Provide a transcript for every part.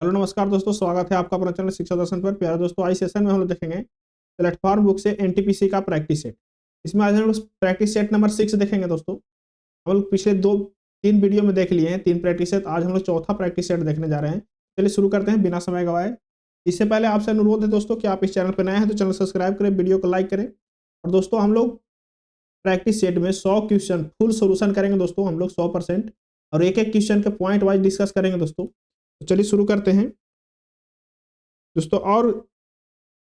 Hello नमस्कार दोस्तों, स्वागत है आपका अपना चैनल शिक्षा दर्शन पर। प्यारे दोस्तों, आज सेशन में हम लोग देखेंगे प्लेटफॉर्म बुक से एनटीपीसी का प्रैक्टिस सेट। इसमें आज हम लोग प्रैक्टिस सेट नंबर 6 देखेंगे दोस्तों। हम लोग पिछले तीन वीडियो में देख लिए हैं 3 प्रैक्टिस सेट। आज हम लोग चौथा प्रैक्टिस सेट देखने जा रहे हैं। चलिए शुरू करते हैं बिना समय गवाए। इससे पहले आपसे अनुरोध है दोस्तों कि आप इस चैनल पर नए हैं तो चैनल सब्सक्राइब करें, वीडियो को लाइक करें। और दोस्तों, हम लोग प्रैक्टिस सेट में 100 क्वेश्चन फुल सोल्यूशन करेंगे दोस्तों, हम लोग 100%, और एक एक क्वेश्चन के पॉइंट वाइज डिस्कस करेंगे दोस्तों। तो चलिए शुरू करते हैं दोस्तों। और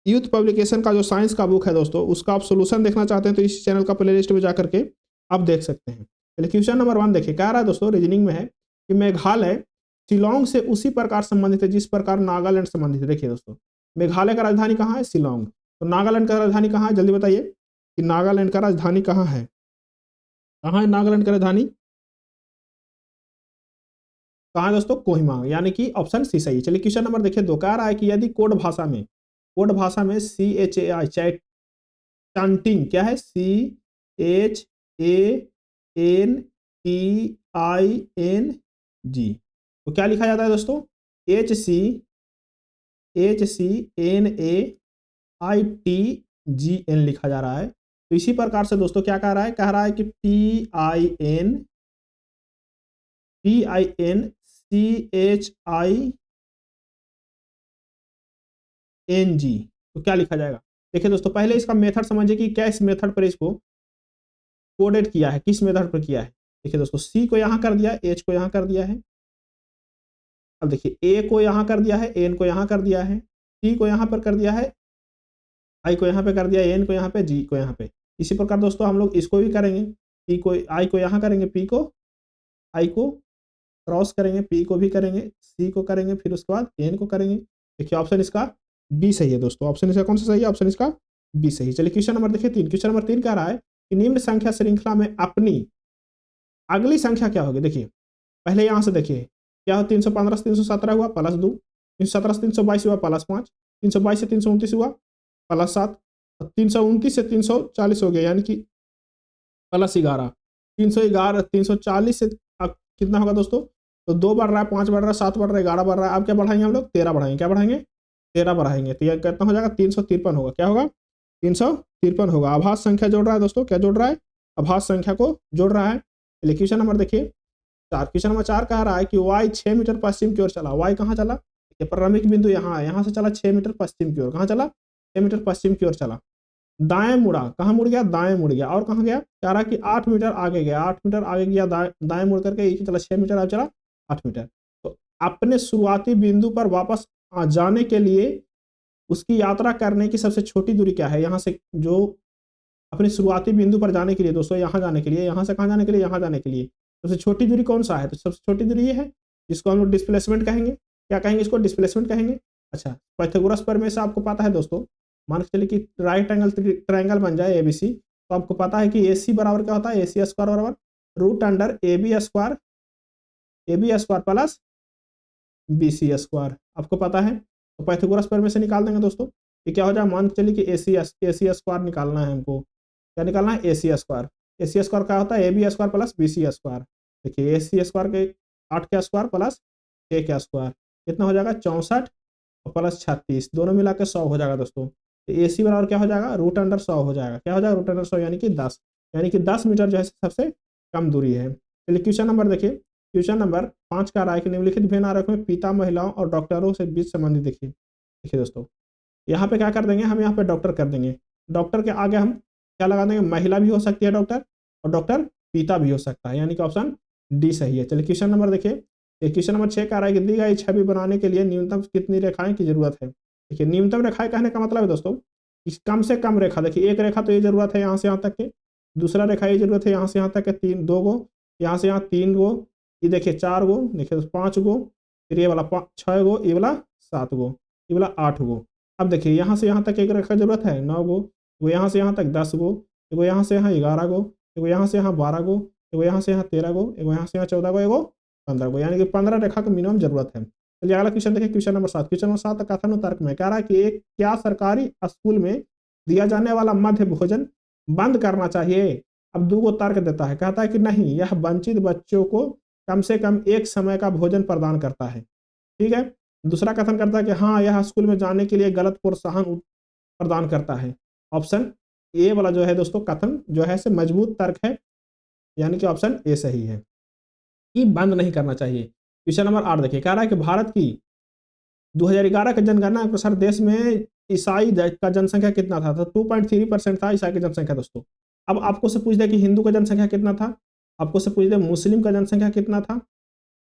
यूथ पब्लिकेशन का जो साइंस का बुक है दोस्तों, उसका आप सोल्यूशन देखना चाहते हैं तो इस चैनल का प्लेलिस्ट में जाकर के आप देख सकते हैं। चलिए क्वेश्चन नंबर 1 देखिए, कह रहा है दोस्तों, रीजनिंग में है कि मेघालय शिलोंग से उसी प्रकार संबंधित है जिस प्रकार नागालैंड संबंधित है। देखिए दोस्तों, मेघालय का राजधानी कहाँ है? शिलोंग। तो नागालैंड का राजधानी कहाँ है? जल्दी बताइए कि नागालैंड का राजधानी कहाँ है? कहाँ है नागालैंड का राजधानी? कहाँ है दोस्तों? कोहिमा, यानी कि ऑप्शन सी सही है। चलिए क्वेश्चन नंबर देखिए 2, कह रहा है कि यदि कोड भाषा में CHAI चांटिंग क्या है? CHANTING। तो क्या लिखा जाता है दोस्तों? HCHCNAITGN लिखा जा रहा है। तो इसी प्रकार से दोस्तों क्या कह रहा है? कह रहा है कि TINCHING। तो क्या लिखा जाएगा? देखिए दोस्तों, पहले इसका मेथड समझिए कि क्या इस मेथड पर इसको कोडेड किया है, किस मेथड पर किया है। देखिए दोस्तों, सी को यहां कर दिया, एच को यहां कर दिया है। अब देखिए, ए को यहां कर दिया है, एन को यहां कर दिया है, टी को यहां पर कर दिया है, आई को यहां पे कर दिया, एन को यहां पे, जी को यहां पे। इसी प्रकार दोस्तों हम लोग इसको भी करेंगे। पी को, आई को यहां करेंगे, पी को, आई को क्रॉस करेंगे, पी को भी करेंगे, सी को करेंगे, फिर उसके बाद एन को करेंगे। देखिए ऑप्शन इसका बी सही है दोस्तों। ऑप्शन इसका कौन सा सही है? ऑप्शन इसका बी सही है। चलिए क्वेश्चन नंबर देखिए 3। क्वेश्चन नंबर 3 कह रहा है कि निम्न संख्या श्रृंखला में अपनी अगली संख्या क्या होगी। देखिए पहले यहां से देखिए क्या हो, 315 से 317 हुआ +2, 317 से 322 हुआ +5, 322 से 329 हुआ +7, 329 से 340 हो गया यानी कि +11, 311, 340 से अब कितना होगा दोस्तों? तो 2 बढ़ रहा है, 5 बढ़ रहा है, 7 बढ़ रहा है, 11 बढ़ रहा है। अब क्या बढ़ाएंगे हम लोग? 13 बढ़ाएंगे। क्या बढ़ाएंगे? 13 बढ़ाएंगे। तो यह कितना हो जाएगा? 353 होगा। क्या होगा? 353 होगा। आभास संख्या जोड़ रहा है दोस्तों। क्या जोड़ रहा है? आभास संख्या को जोड़ रहा है। चलिए क्वेश्चन नंबर देखिए 4। क्वेश्चन नंबर 4 कह रहा है कि y 6 मीटर पश्चिम की ओर चला। y कहाँ चला? देखिए प्रारंभिक बिंदु यहाँ है, यहाँ से चला 6 मीटर पश्चिम की ओर। कहाँ चला? 6 मीटर पश्चिम की ओर चला। दाएं मुड़ा, कहाँ मुड़ गया? दाएं मुड़ गया। और कहाँ गया? कह रहा है कि 8 मीटर आगे गया, 8 मीटर आगे गया, दाएं मुड़ करके एक चला 6 मीटर, अब चला 8 मीटर। तो अपने शुरुआती बिंदु पर वापस जाने के लिए उसकी यात्रा करने की सबसे छोटी दूरी क्या है? यहाँ से जो अपने शुरुआती बिंदु पर जाने के लिए दोस्तों, यहाँ जाने के लिए, यहाँ से कहाँ जाने के लिए? यहाँ जाने के लिए सबसे छोटी दूरी कौन सा है? तो सबसे छोटी दूरी ये है, जिसको हम लोग डिस्प्लेसमेंट कहेंगे। क्या कहेंगे इसको? डिस्प्लेसमेंट कहेंगे। अच्छा, पाइथागोरस प्रमेय से आपको पता है दोस्तों, मान के चलिए कि राइट एंगल ट्रायंगल बन जाए एबीसी, तो आपको पता है कि AC बराबर क्या होता है? AC स्क्वायर बराबर √AB² AB² प्लस BC²। आपको पता है, तो पाइथागोरस प्रमेय से निकाल देंगे दोस्तों। ये क्या हो जाए? मान के चलिए कि AC² निकालना है हमको। क्या निकालना है? AC² क्या होता है? AB² plus BC²। देखिए AC² के 8 का स्क्वायर प्लस 6 का स्क्वायर कितना हो जाएगा? 64 और प्लस 36, दोनों मिला के 100 हो जाएगा दोस्तों। तो AC बराबर क्या हो जाएगा? √100 हो जाएगा। क्या हो जाएगा? √100 यानी कि 10, यानी कि 10 मीटर जो है सबसे कम दूरी है। चलिए क्वेश्चन नंबर देखिए। क्वेश्चन नंबर 5 का रहा है कि निम्नलिखित भेन आरेख में पिता, महिलाओं और डॉक्टरों से बीच संबंधित देखिए। देखिए दोस्तों, यहाँ पे क्या कर देंगे हम? यहाँ पे डॉक्टर कर देंगे। डॉक्टर के आगे हम क्या लगा देंगे? महिला भी हो सकती है डॉक्टर, और डॉक्टर पिता भी हो सकता है, यानी कि ऑप्शन डी सही है। चलिए क्वेश्चन नंबर देखिए। क्वेश्चन नंबर 6 का रहा है कि दी गई छवि बनाने के लिए न्यूनतम कितनी रेखाएं की जरूरत है। देखिए न्यूनतम रेखाएं कहने का मतलब है दोस्तों, इस कम से कम रेखा। देखिए एक रेखा तो ये जरूरत है यहाँ से यहाँ तक के, दूसरा रेखा ये जरूरत है यहाँ से यहाँ तक के, 2 गो, यहाँ से यहाँ 3 गो, ये देखिए 4 गो, देखिए 5 गो, फिर ये वाला 6 गो, ये वाला 7 गो, ये वाला 8 गो। अब देखिए यहाँ से यहाँ तक एक रेखा जरूरत है 9 गो, वो यहाँ से यहाँ तक 10 गो, एगो यहाँ से यहाँ 11 गो, एगो यहाँ से यहाँ 12 गो, एगो यहाँ से यहाँ 13 गो, एगो यहाँ से यहाँ 14 गो, एगो 15 गो, यानी कि 15 रेखा का मिनिमम जरूरत है। चलिए अगला क्वेश्चन देखिए। Question number 7। क्वेश्चन नंबर 7 कथन तर्क में कह रहा है कि एक क्या सरकारी स्कूल में दिया जाने वाला मध्य भोजन बंद करना चाहिए। अब 2 गो तर्क देता है, कहता है कि नहीं, यह वंचित बच्चों को कम से कम एक समय का भोजन प्रदान करता है। ठीक है, दूसरा कथन करता है कि हाँ यह स्कूल में जाने के लिए गलत प्रोत्साहन प्रदान करता है। ऑप्शन ए वाला जो है दोस्तों कथन जो है से मजबूत तर्क है, यानी कि ऑप्शन ए सही है कि बंद नहीं करना चाहिए। क्वेश्चन नंबर 8 देखिए, कह रहा है कि भारत की 2011 की जनगणना के अनुसार देश में ईसाई का जनसंख्या कितना था? तो 2.3% था ईसाई की जनसंख्या दोस्तों। अब आपको से पूछ दे कि हिंदू का जनसंख्या कितना था, आपको से पूछ दे मुस्लिम का जनसंख्या कितना था,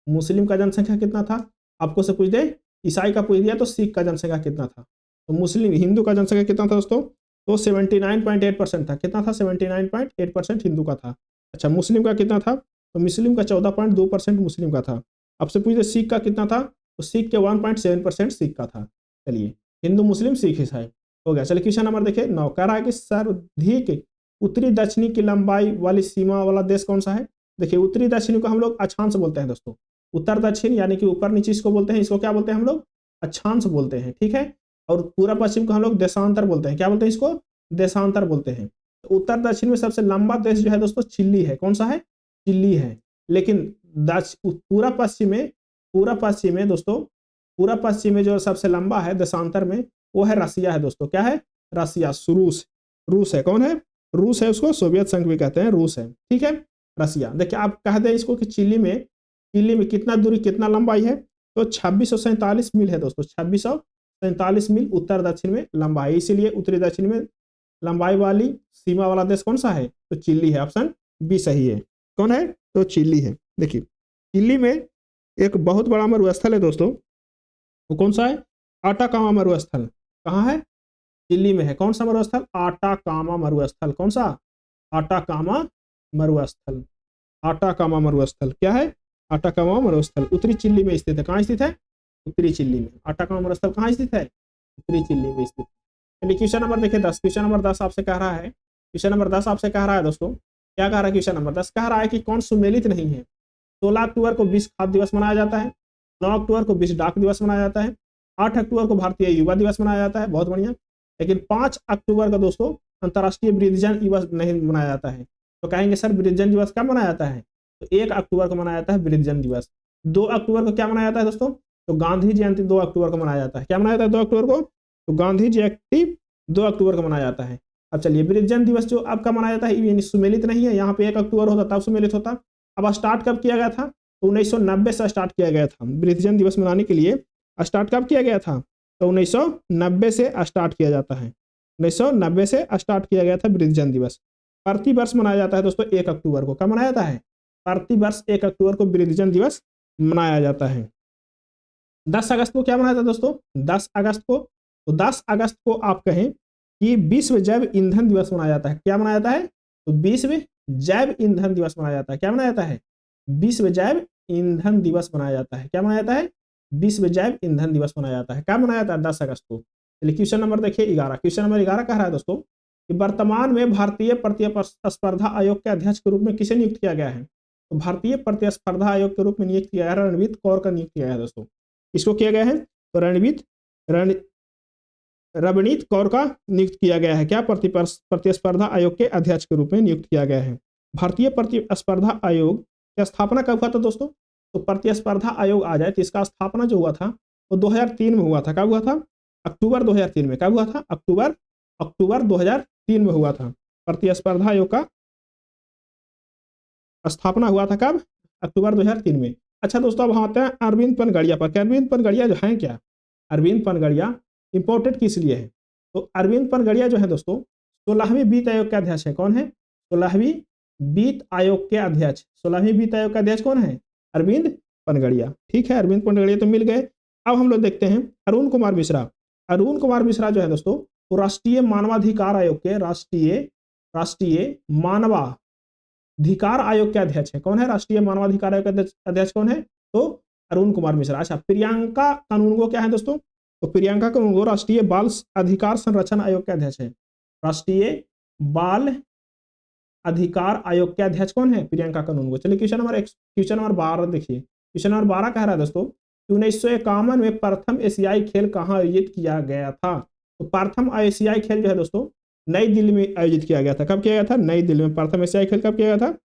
मुस्लिम का जनसंख्या कितना था, आपको से पूछ दे ईसाई का पूछ दिया तो सिख का जनसंख्या कितना था। तो मुस्लिम हिंदू का जनसंख्या कितना था दोस्तों? तो 79.8% था। कितना था? 79.8% हिंदू का था। अच्छा मुस्लिम का कितना था? तो मुस्लिम का 14.2% मुस्लिम का था। आपसे पूछ दे सिख का कितना था? तो सिख के 1.7% सिख का था। चलिए हिंदू मुस्लिम सिख ईसाई हो गया। चलिए क्वेश्चन नंबर देखिए 9, कह रहा है कि सर्वाधिक उत्तरी दक्षिणी की लंबाई वाली सीमा वाला देश कौन सा है? देखिए उत्तरी दक्षिणी को हम लोग अक्षांश बोलते हैं दोस्तों। उत्तर दक्षिण यानी कि ऊपर नीचे इसको बोलते हैं, इसको क्या बोलते हैं हम लोग? अक्षांश बोलते हैं, ठीक है। और पूर्व पश्चिम को हम लोग देशांतर बोलते हैं। क्या बोलते हैं इसको? देशांतर बोलते हैं। तो उत्तर दक्षिण में सबसे लंबा देश जो है दोस्तों चिली है। कौन सा है? चिली है। लेकिन पूरा पश्चिम में दोस्तों, पूरा पश्चिम में जो सबसे लंबा है देशांतर में वो है रसिया है दोस्तों। क्या है? रसिया। रूस है। कौन है? रूस है। उसको सोवियत संघ भी कहते हैं, रूस है, ठीक है। रसिया। देखिए आप कहते हैं इसको कि चिली में कितना दूरी कितना लंबाई है? तो 2647 मील है दोस्तों। 2647 मील उत्तर दक्षिण में लंबा है, इसीलिए उत्तरी दक्षिण में लंबाई वाली सीमा वाला देश कौन सा है? तो चिली है। ऑप्शन बी सही है। कौन है? तो चिली है। देखिए चिली में एक बहुत बड़ा मरुस्थल है दोस्तों, वो कौन सा है? आटाकामा मरुस्थल। कहाँ है? चिली में है। कौन सा मरुस्थल? आटाकामा मरुस्थल। कौन सा? आटाकामा मरुस्थल। आटाकामा मरुस्थल क्या है? आटाकामा मरुस्थल उत्तरी चिली में स्थित है। कहाँ स्थित है? उत्तरी चिली में। आटाकामा मरुस्थल कहाँ स्थित है? उत्तरी चिली में स्थित। चलिए क्वेश्चन नंबर देखिए 10। क्वेश्चन नंबर 10 आपसे कह रहा है, क्वेश्चन नंबर 10 आपसे कह रहा है दोस्तों, क्या कह रहा है? क्वेश्चन नंबर 10 कह रहा है कि कौन सुमेलित नहीं है? 16 अक्टूबर को विश्व खाद्य दिवस मनाया जाता है, 9 अक्टूबर को विश्व डाक दिवस मनाया जाता है, 8 अक्टूबर को भारतीय युवा दिवस मनाया जाता है। बहुत बढ़िया। लेकिन 5 अक्टूबर का दोस्तों अंतर्राष्ट्रीय वृद्धजन दिवस नहीं मनाया जाता है। तो कहेंगे सर वृद्धजन दिवस कब मनाया जाता है? तो 1 अक्टूबर को मनाया जाता है वृद्धजन दिवस। 2 अक्टूबर को क्या मनाया जाता है दोस्तों? तो गांधी जयंती 2 अक्टूबर को मनाया जाता है। क्या मनाया जाता है 2 अक्टूबर को? तो गांधी जयंती 2 अक्टूबर को मनाया जाता है। अब चलिए वृद्धजन दिवस जो अब का मनाया जाता है ये सुमेलित नहीं है, यहाँ पे 1 अक्टूबर होता तब सुमेलित होता। अब स्टार्ट कब किया गया था? तो 1990 से स्टार्ट किया गया था वृद्धजन दिवस मनाने के लिए। स्टार्ट कब किया गया था? तो 1990 से स्टार्ट किया जाता है। 1990 से स्टार्ट किया गया था वृद्धजन दिवस। प्रति वर्ष मनाया जाता है दोस्तों 1 अक्टूबर को। कब मनाया जाता है? प्रति वर्ष 1 अक्टूबर को वृद्धजन दिवस मनाया जाता है। 10 अगस्त को क्या मनाया जाता है दोस्तों? 10 अगस्त को, तो 10 अगस्त को आप कहें कि विश्व जैव ईंधन दिवस मनाया जाता है। क्या मनाया जाता है? तो विश्व जैव ईंधन दिवस मनाया जाता है। क्या मनाया जाता है? विश्व जैव ईंधन दिवस मनाया जाता है। क्या मनाया जाता है? विश्व जैव ईंधन दिवस मनाया जाता है। क्या मनाया जाता है? 10 अगस्त को। चलिए क्वेश्चन नंबर देखिए 11। क्वेश्चन नंबर 11 कह रहा है दोस्तों कि वर्तमान में भारतीय प्रतिस्पर्धा आयोग के अध्यक्ष के रूप में किसे नियुक्त किया गया है? तो भारतीय प्रतिस्पर्धा आयोग के रूप में नियुक्त किया है रणवीर कौर का नियुक्त किया गया है दोस्तों। इसको किया गया है तो रवनीत कौर का नियुक्त किया गया है। क्या? प्रतिस्पर्धा आयोग के अध्यक्ष के रूप में नियुक्त किया गया है। भारतीय प्रतिस्पर्धा आयोग की स्थापना कब हुआ था दोस्तों? तो प्रतिस्पर्धा आयोग आ जाए तो इसका स्थापना जो हुआ था वो 2003 में हुआ था। कब हुआ था? अक्टूबर 2003 में। कब हुआ था? अक्टूबर 2003 में हुआ था। प्रतिस्पर्धा आयोग का स्थापना हुआ था कब? अक्टूबर 2003 में। अच्छा दोस्तों अब हम आते हैं अरविंद पनगड़िया पर। अरविंद पनगड़िया जो है क्या? अरविंद पनगड़िया इंपॉर्टेंट किस लिए है? तो अरविंद पनगड़िया जो है दोस्तों 16वीं वित्त आयोग के अध्यक्ष है। कौन है? 16वीं वित्त आयोग के अध्यक्ष। 16वीं वित्त आयोग का अध्यक्ष कौन है? अरविंद पनगड़िया। ठीक है, अरविंद पनगड़िया तो मिल गए। अब हम लोग देखते हैं अरुण कुमार मिश्रा। अरुण कुमार मिश्रा जो है दोस्तों वो राष्ट्रीय मानवाधिकार आयोग के राष्ट्रीय मानवाधिकार आयोग के अध्यक्ष है। कौन है? राष्ट्रीय मानवाधिकार आयोग के अध्यक्ष कौन है? तो अरुण कुमार मिश्रा। अच्छा प्रियंका कानूनगो क्या है दोस्तों? तो प्रियंका कानूनगो राष्ट्रीय बाल अधिकार संरक्षण आयोग के अध्यक्ष है। राष्ट्रीय बाल अधिकार आयोग के अध्यक्ष कौन है? प्रियंका कानूनगो। चलिए क्वेश्चन नंबर 12 देखिए। क्वेश्चन नंबर 12 कह रहा है दोस्तों 1951 में प्रथम एशियाई खेल कहाँ आयोजित किया गया था? तो प्रथम एशियाई खेल जो है दोस्तों नई दिल्ली में आयोजित किया गया था। कब किया गया था? नई दिल्ली में। प्रथम एशियाई खेल कब किया गया था?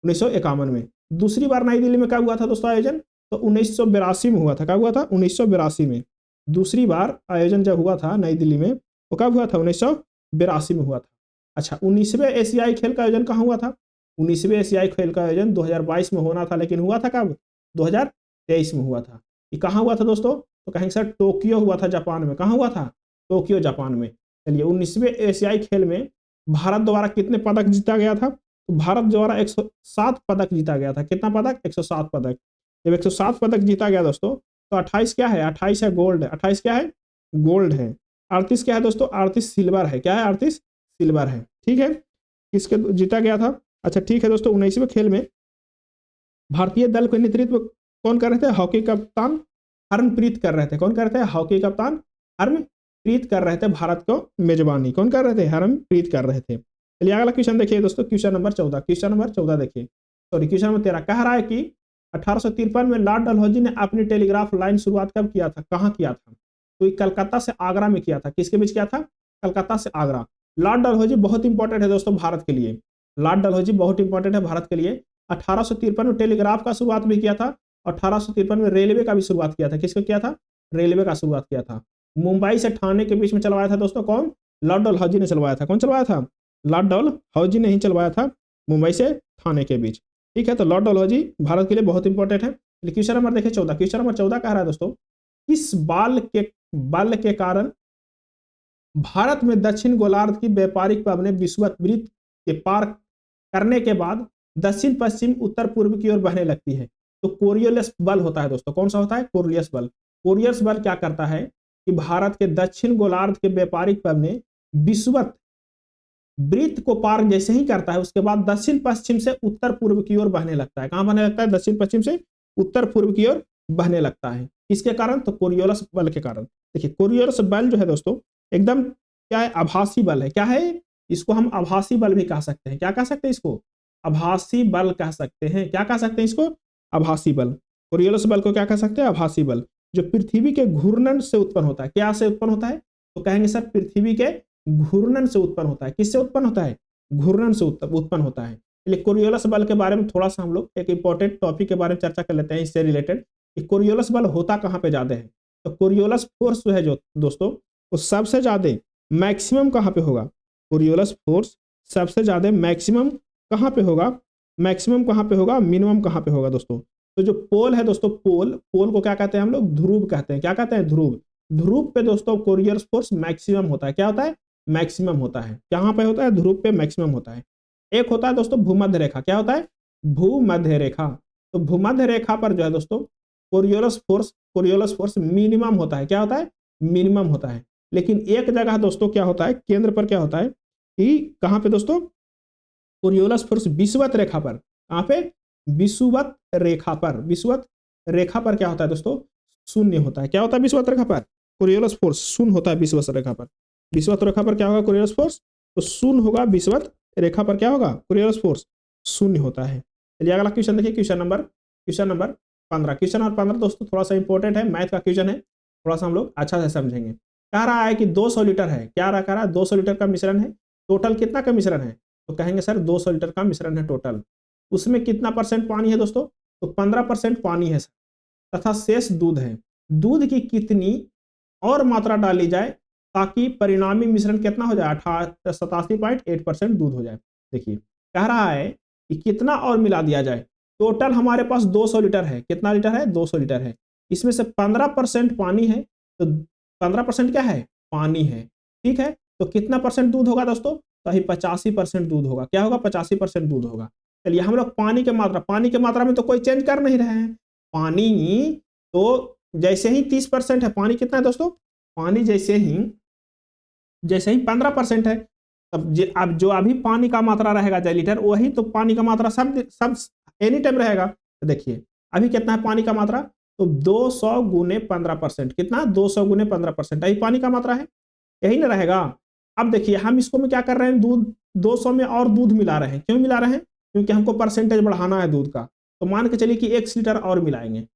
1951 में। दूसरी बार नई दिल्ली में कब हुआ था दोस्तों आयोजन? तो 1982 में हुआ था। कब हुआ था? 1982 में। दूसरी बार आयोजन जब हुआ था नई दिल्ली में, वो कब हुआ था? 1982 में हुआ था। अच्छा, 19वें एशियाई खेल का आयोजन कहाँ हुआ था? 19वें एशियाई खेल का आयोजन 2022 में होना था, लेकिन हुआ था कब? 2023 में हुआ था। ये कहाँ हुआ था दोस्तों? तो कहेंगे सर टोक्यो हुआ था, जापान में। कहाँ हुआ था? टोक्यो, जापान में। चलिए, 19वें एशियाई खेल में भारत द्वारा कितने पदक जीता गया था? तो भारत द्वारा 107 पदक जीता गया था। कितना पदक? 107 पदक। जब 107 पदक जीता गया दोस्तों, तो 28 क्या है? 28 है गोल्ड। 28 क्या है? गोल्ड है। 38 क्या है दोस्तों? 38 सिल्वर है। क्या है? 38 सिल्वर है। ठीक है, किसके जीता गया था? अच्छा ठीक है दोस्तों, 19वें खेल में भारतीय दल का नेतृत्व कौन कर रहे थे? हॉकी कप्तान हरमनप्रीत कर रहे थे। कौन कर रहे थे? हॉकी कप्तान हरमनप्रीत कर रहे थे। भारत को मेजबानी कौन कर रहे थे? हरमनप्रीत कर रहे थे। चलिए अगला क्वेश्चन देखिए दोस्तों, क्वेश्चन नंबर 14। क्वेश्चन नंबर 14 देखिए, सॉरी क्वेश्चन नंबर 13। कह रहा है कि 1853 में लॉर्ड डलहौजी ने अपनी टेलीग्राफ लाइन शुरुआत कब किया था? कहाँ किया था? तो ये कलकत्ता से आगरा में किया था। किसके बीच किया था? कलकत्ता से आगरा। लॉर्ड डलहौजी बहुत इंपॉर्टेंट है दोस्तों भारत के लिए। लॉर्ड डलहौजी बहुत इंपॉर्टेंट है भारत के लिए। 1853 में टेलीग्राफ का शुरुआत भी किया था। 1853 में रेलवे का भी शुरुआत किया था। किसको किया था? रेलवे का शुरुआत किया था। मुंबई से ठाणे के बीच में चलवाया था दोस्तों। कौन? लॉर्ड डलहौजी ने चलवाया था। कौन चलवाया था? लॉर्ड डलहौजी ने ही चलवाया था, मुंबई से ठाणे के बीच। ठीक है, तो लॉर्ड डलहौजी भारत के लिए बहुत इंपॉर्टेंट है। क्वेश्चन नंबर देखिए 14। क्वेश्चन नंबर 14 कह रहा है दोस्तों, किस बल के कारण भारत में दक्षिण गोलार्ध की व्यापारिक पवनें विषुववृत्त के पार करने के बाद दक्षिण पश्चिम उत्तर पूर्व की ओर बहने लगती है? तो कोरियोलिस बल होता है दोस्तों। कौन सा होता है? कोरियोलिस बल। कोरियोलिस बल क्या करता है कि भारत के दक्षिण गोलार्ध के व्यापारिक पवनें विषुवत वृत्त को पार जैसे ही करता है, उसके बाद दक्षिण पश्चिम से उत्तर पूर्व की ओर बहने लगता है। कहां बहने लगता है? दक्षिण पश्चिम से उत्तर पूर्व की ओर बहने लगता है। किसके कारण? तो कोरियोलिस बल के कारण। देखिए कोरियोलिस बल जो है दोस्तों, एकदम क्या है? आभासी बल है। क्या है? इसको हम आभासी बल भी कह सकते हैं। क्या कह सकते हैं इसको? आभासी बल कह सकते हैं। क्या कह सकते हैं इसको? आभासी बल। कोरियोलिस बल को क्या कह सकते हैं? आभासी बल, जो पृथ्वी के घूर्णन से उत्पन्न होता है। क्या से उत्पन्न होता है? तो कहेंगे सर पृथ्वी के घूर्णन से उत्पन्न होता है। किससे उत्पन्न होता है? घूर्णन से उत्पन्न होता है। इसलिए कोरियोलिस बल के बारे में थोड़ा सा हम लोग एक इंपॉर्टेंट टॉपिक के बारे में चर्चा कर लेते हैं इससे रिलेटेड, कि कोरियोलिस बल होता कहां पे ज्यादा है। तो कोरियोलिस फोर्स जो है जो दोस्तों, वो सबसे ज्यादा मैक्सिमम कहां पे होगा? कोरियोलिस फोर्स सबसे ज्यादा मैक्सिमम कहां पे होगा? मैक्सिमम कहां पे होगा? मिनिमम कहां पे होगा दोस्तों? तो जो पोल है दोस्तों, पोल को क्या कहते हैं हम लोग? ध्रुव कहते हैं। क्या कहते हैं? ध्रुव। ध्रुव पे दोस्तों कोरियोलिस फोर्स मैक्सिमम होता है। क्या होता है? मैक्सिमम होता है। कहां पे होता है? ध्रुव पे मैक्सिमम होता है। एक होता है दोस्तों भूमध्य रेखा। क्या होता है? भूमध्य रेखा। तो भूमध्य रेखा पर जो है दोस्तों कोरियोलिस फोर्स मिनिमम होता है। क्या होता है? मिनिमम होता है। लेकिन एक जगह दोस्तों क्या होता है, केंद्र पर क्या होता है कि कहां पे दोस्तों? कोरियोलिस फोर्स विषुवत रेखा पर। कहां पे? विषुवत रेखा पर। विषुवत रेखा पर क्या होता है दोस्तों? शून्य होता है। क्या होता है विषुवत रेखा पर? कोरियोलिस फोर्स शून्य होता है विषुवत रेखा पर। विषुवत रेखा पर क्या होगा? कोरियोलिस फोर्स तो शून्य होगा। विषुवत रेखा पर क्या होगा? कोरियोलिस फोर्स शून्य होता है। चलिए अगला क्वेश्चन देखिए, क्वेश्चन नंबर 15। क्वेश्चन नंबर 15 दोस्तों थोड़ा सा इंपॉर्टेंट है, मैथ का क्वेश्चन है, थोड़ा सा हम लोग अच्छा से समझेंगे। कह रहा है कि 200 लीटर है। क्या कह रहा है? 200 लीटर का मिश्रण है। टोटल कितना का मिश्रण है? तो कहेंगे सर 200 लीटर का मिश्रण है टोटल। उसमें कितना परसेंट पानी है दोस्तों? तो 15% पानी है सर, तथा शेष दूध है। दूध की कितनी और मात्रा डाली जाए ताकि परिणामी मिश्रण कितना हो जाए? 87.8% दूध हो जाए। देखिए कह रहा है कि कितना और मिला दिया जाए। टोटल हमारे पास 200 लीटर है। कितना लीटर है? 200 लीटर है। इसमें से 15% पानी है, तो 15% क्या है? पानी है। ठीक है, तो कितना परसेंट दूध होगा दोस्तों? तो 85% दूध होगा। क्या होगा? 85% दूध होगा। चलिए हम लोग पानी की मात्रा में तो कोई चेंज कर नहीं रहे हैं। पानी तो जैसे ही 30% है, पानी कितना है दोस्तों? पानी जैसे ही 15% है, अब जो अभी पानी का मात्रा रहेगा 1 लीटर, वही तो पानी का मात्रा सब एनी टाइम रहेगा। तो देखिए अभी कितना है पानी का मात्रा? तो 200 गुने 15%। कितना? 200 गुने 15%, यही पानी का मात्रा है, यही ना रहेगा। अब देखिए हम इसको में क्या कर रहे हैं? दूध 200 में और दूध मिला रहे हैं। क्यों मिला रहे हैं? क्योंकि हमको परसेंटेज बढ़ाना है दूध का। तो मान के चलिए कि 1 लीटर और मिलाएंगे,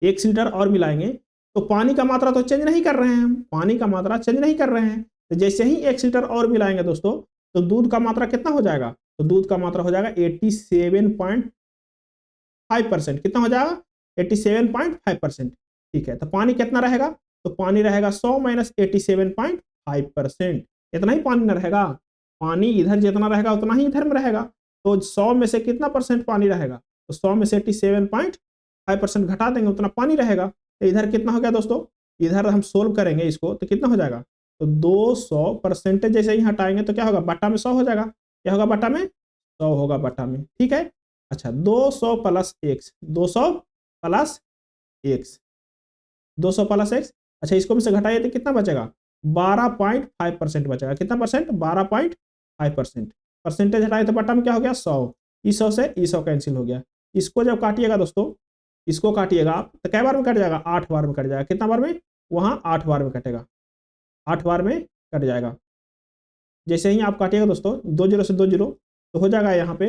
1 लीटर और मिलाएंगे, तो पानी का मात्रा तो चेंज नहीं कर रहे हैं हम, पानी का मात्रा चेंज नहीं कर रहे हैं। तो जैसे ही 1 लीटर और मिलाएंगे दोस्तों, तो दूध का मात्रा कितना हो जाएगा? तो दूध का मात्रा हो जाएगा 87.5%। कितना हो जाएगा? 87.5%। ठीक है, तो पानी कितना रहेगा, तो पानी रहेगा 100 माइनस 87.5%। इतना ही पानी न रहेगा, पानी इधर जितना रहेगा उतना ही इधर में रहेगा। तो 100 में से कितना परसेंट पानी रहेगा, तो 100 में से 87.5% घटा देंगे उतना पानी रहेगा। तो इधर कितना हो गया दोस्तों, इधर हम सोल्व करेंगे इसको तो कितना हो जाएगा, तो 200 परसेंटेज जैसे ही हटाएंगे तो क्या होगा, बट्टा में 100 हो जाएगा। क्या होगा बट्टा में, 100 होगा बट्टा में। ठीक है, अच्छा 200 plus x, 200 plus x, 200 plus x. अच्छा इसको में से घटाइए तो कितना बचेगा, 12.5% बचेगा। कितना परसेंट, 12.5%। परसेंटेज हटाए तो बट्टा में क्या हो गया, 100। इस 100 से ई 100 कैंसिल हो गया। इसको जब काटिएगा दोस्तों, इसको काटिएगा आप तो कै बार में कट जाएगा, 8 बार में कट जाएगा। कितना बार में, वहां 8 बार में कटेगा, 8 बार में कट जाएगा। जैसे ही आप काटिएगा दोस्तों 2 जीरो से 2 जीरो तो हो जाएगा यहाँ पे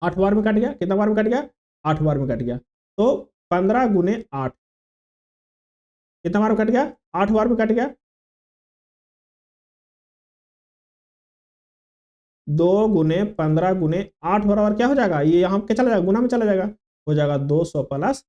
8 बार में कट गया। कितना बार में कट गया, 8 बार में कट गया। तो 15 गुने 8 कितना बार में कट गया, 8 बार में कट गया। 2 गुने 15 गुने 8 बराबर क्या हो जाएगा, ये यहाँ पे चला जाएगा, गुना में चला जाएगा, हो जाएगा 200 प्लस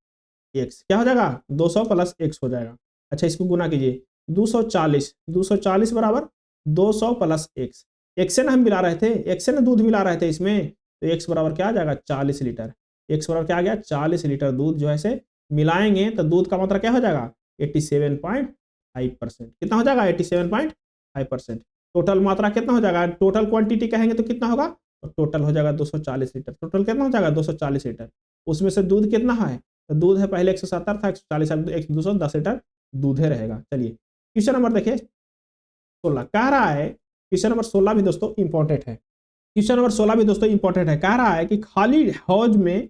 एक्स। क्या हो जाएगा, 200 प्लस एक्स हो जाएगा। अच्छा इसको गुना कीजिए, 240, 240 बराबर 200 प्लस एक्स। एक्स से ना हम मिला रहे थे, एक्स से ना दूध मिला रहे थे इसमें, तो एक्स बराबर क्या आ जाएगा, 40 लीटर। एक्स बराबर क्या आ गया, 40 लीटर दूध जो है से मिलाएंगे तो दूध का मात्रा क्या हो जाएगा, 87.5%। कितना हो जाएगा, 87.5%। टोटल मात्रा कितना हो जाएगा, टोटल क्वांटिटी कहेंगे तो कितना होगा, तो टोटल हो जाएगा 240 लीटर। टोटल कितना हो जाएगा, 240 लीटर। उसमें से दूध कितना है, तो दूध है पहले 170 था, 140, 210 लीटर दूध है रहेगा। चलिए क्वेश्चन नंबर देखिए 16 कह रहा है, क्वेश्चन नंबर 16 भी दोस्तों इंपॉर्टेंट है। क्वेश्चन नंबर 16 भी दोस्तों इंपॉर्टेंट है। कह रहा है कि खाली हौज में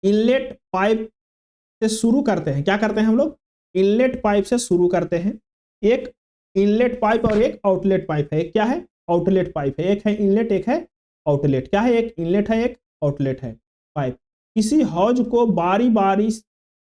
इनलेट पाइप से शुरू करते हैं। क्या करते हैं हम लोग, इनलेट पाइप से शुरू करते हैं। एक इनलेट पाइप और एक आउटलेट पाइप है। एक क्या है, आउटलेट पाइप है। एक है इनलेट, एक है आउटलेट। क्या है, एक इनलेट है, एक आउटलेट है पाइप। किसी हौज को बारी बारी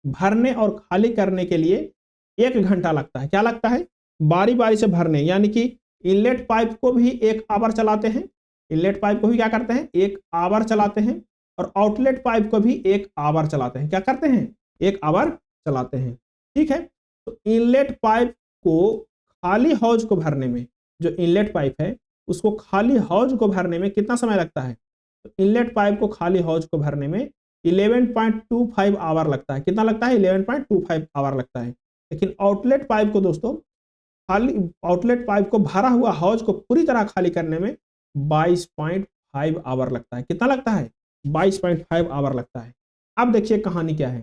भरने और खाली करने के लिए 1 घंटा लगता है। क्या लगता है, बारी बारी से भरने, यानी कि इनलेट पाइप को भी 1 आवर चलाते हैं, इनलेट पाइप को भी क्या करते हैं, 1 आवर चलाते हैं, और आउटलेट पाइप को भी 1 आवर चलाते हैं। क्या करते हैं, 1 आवर चलाते हैं। ठीक है, तो इनलेट पाइप को खाली हौज को भरने में, जो इनलेट पाइप है उसको खाली हौज को भरने में कितना समय लगता है, तो इनलेट पाइप को खाली हौज को भरने में 11.25 आवर लगता है। कितना लगता है, 11.25 आवर लगता है। लेकिन आउटलेट पाइप को दोस्तों, खाली आउटलेट पाइप को भरा हुआ हौज को पूरी तरह खाली करने में 22.5 आवर लगता है। कितना लगता है, 22.5 आवर लगता है। अब देखिए कहानी क्या है,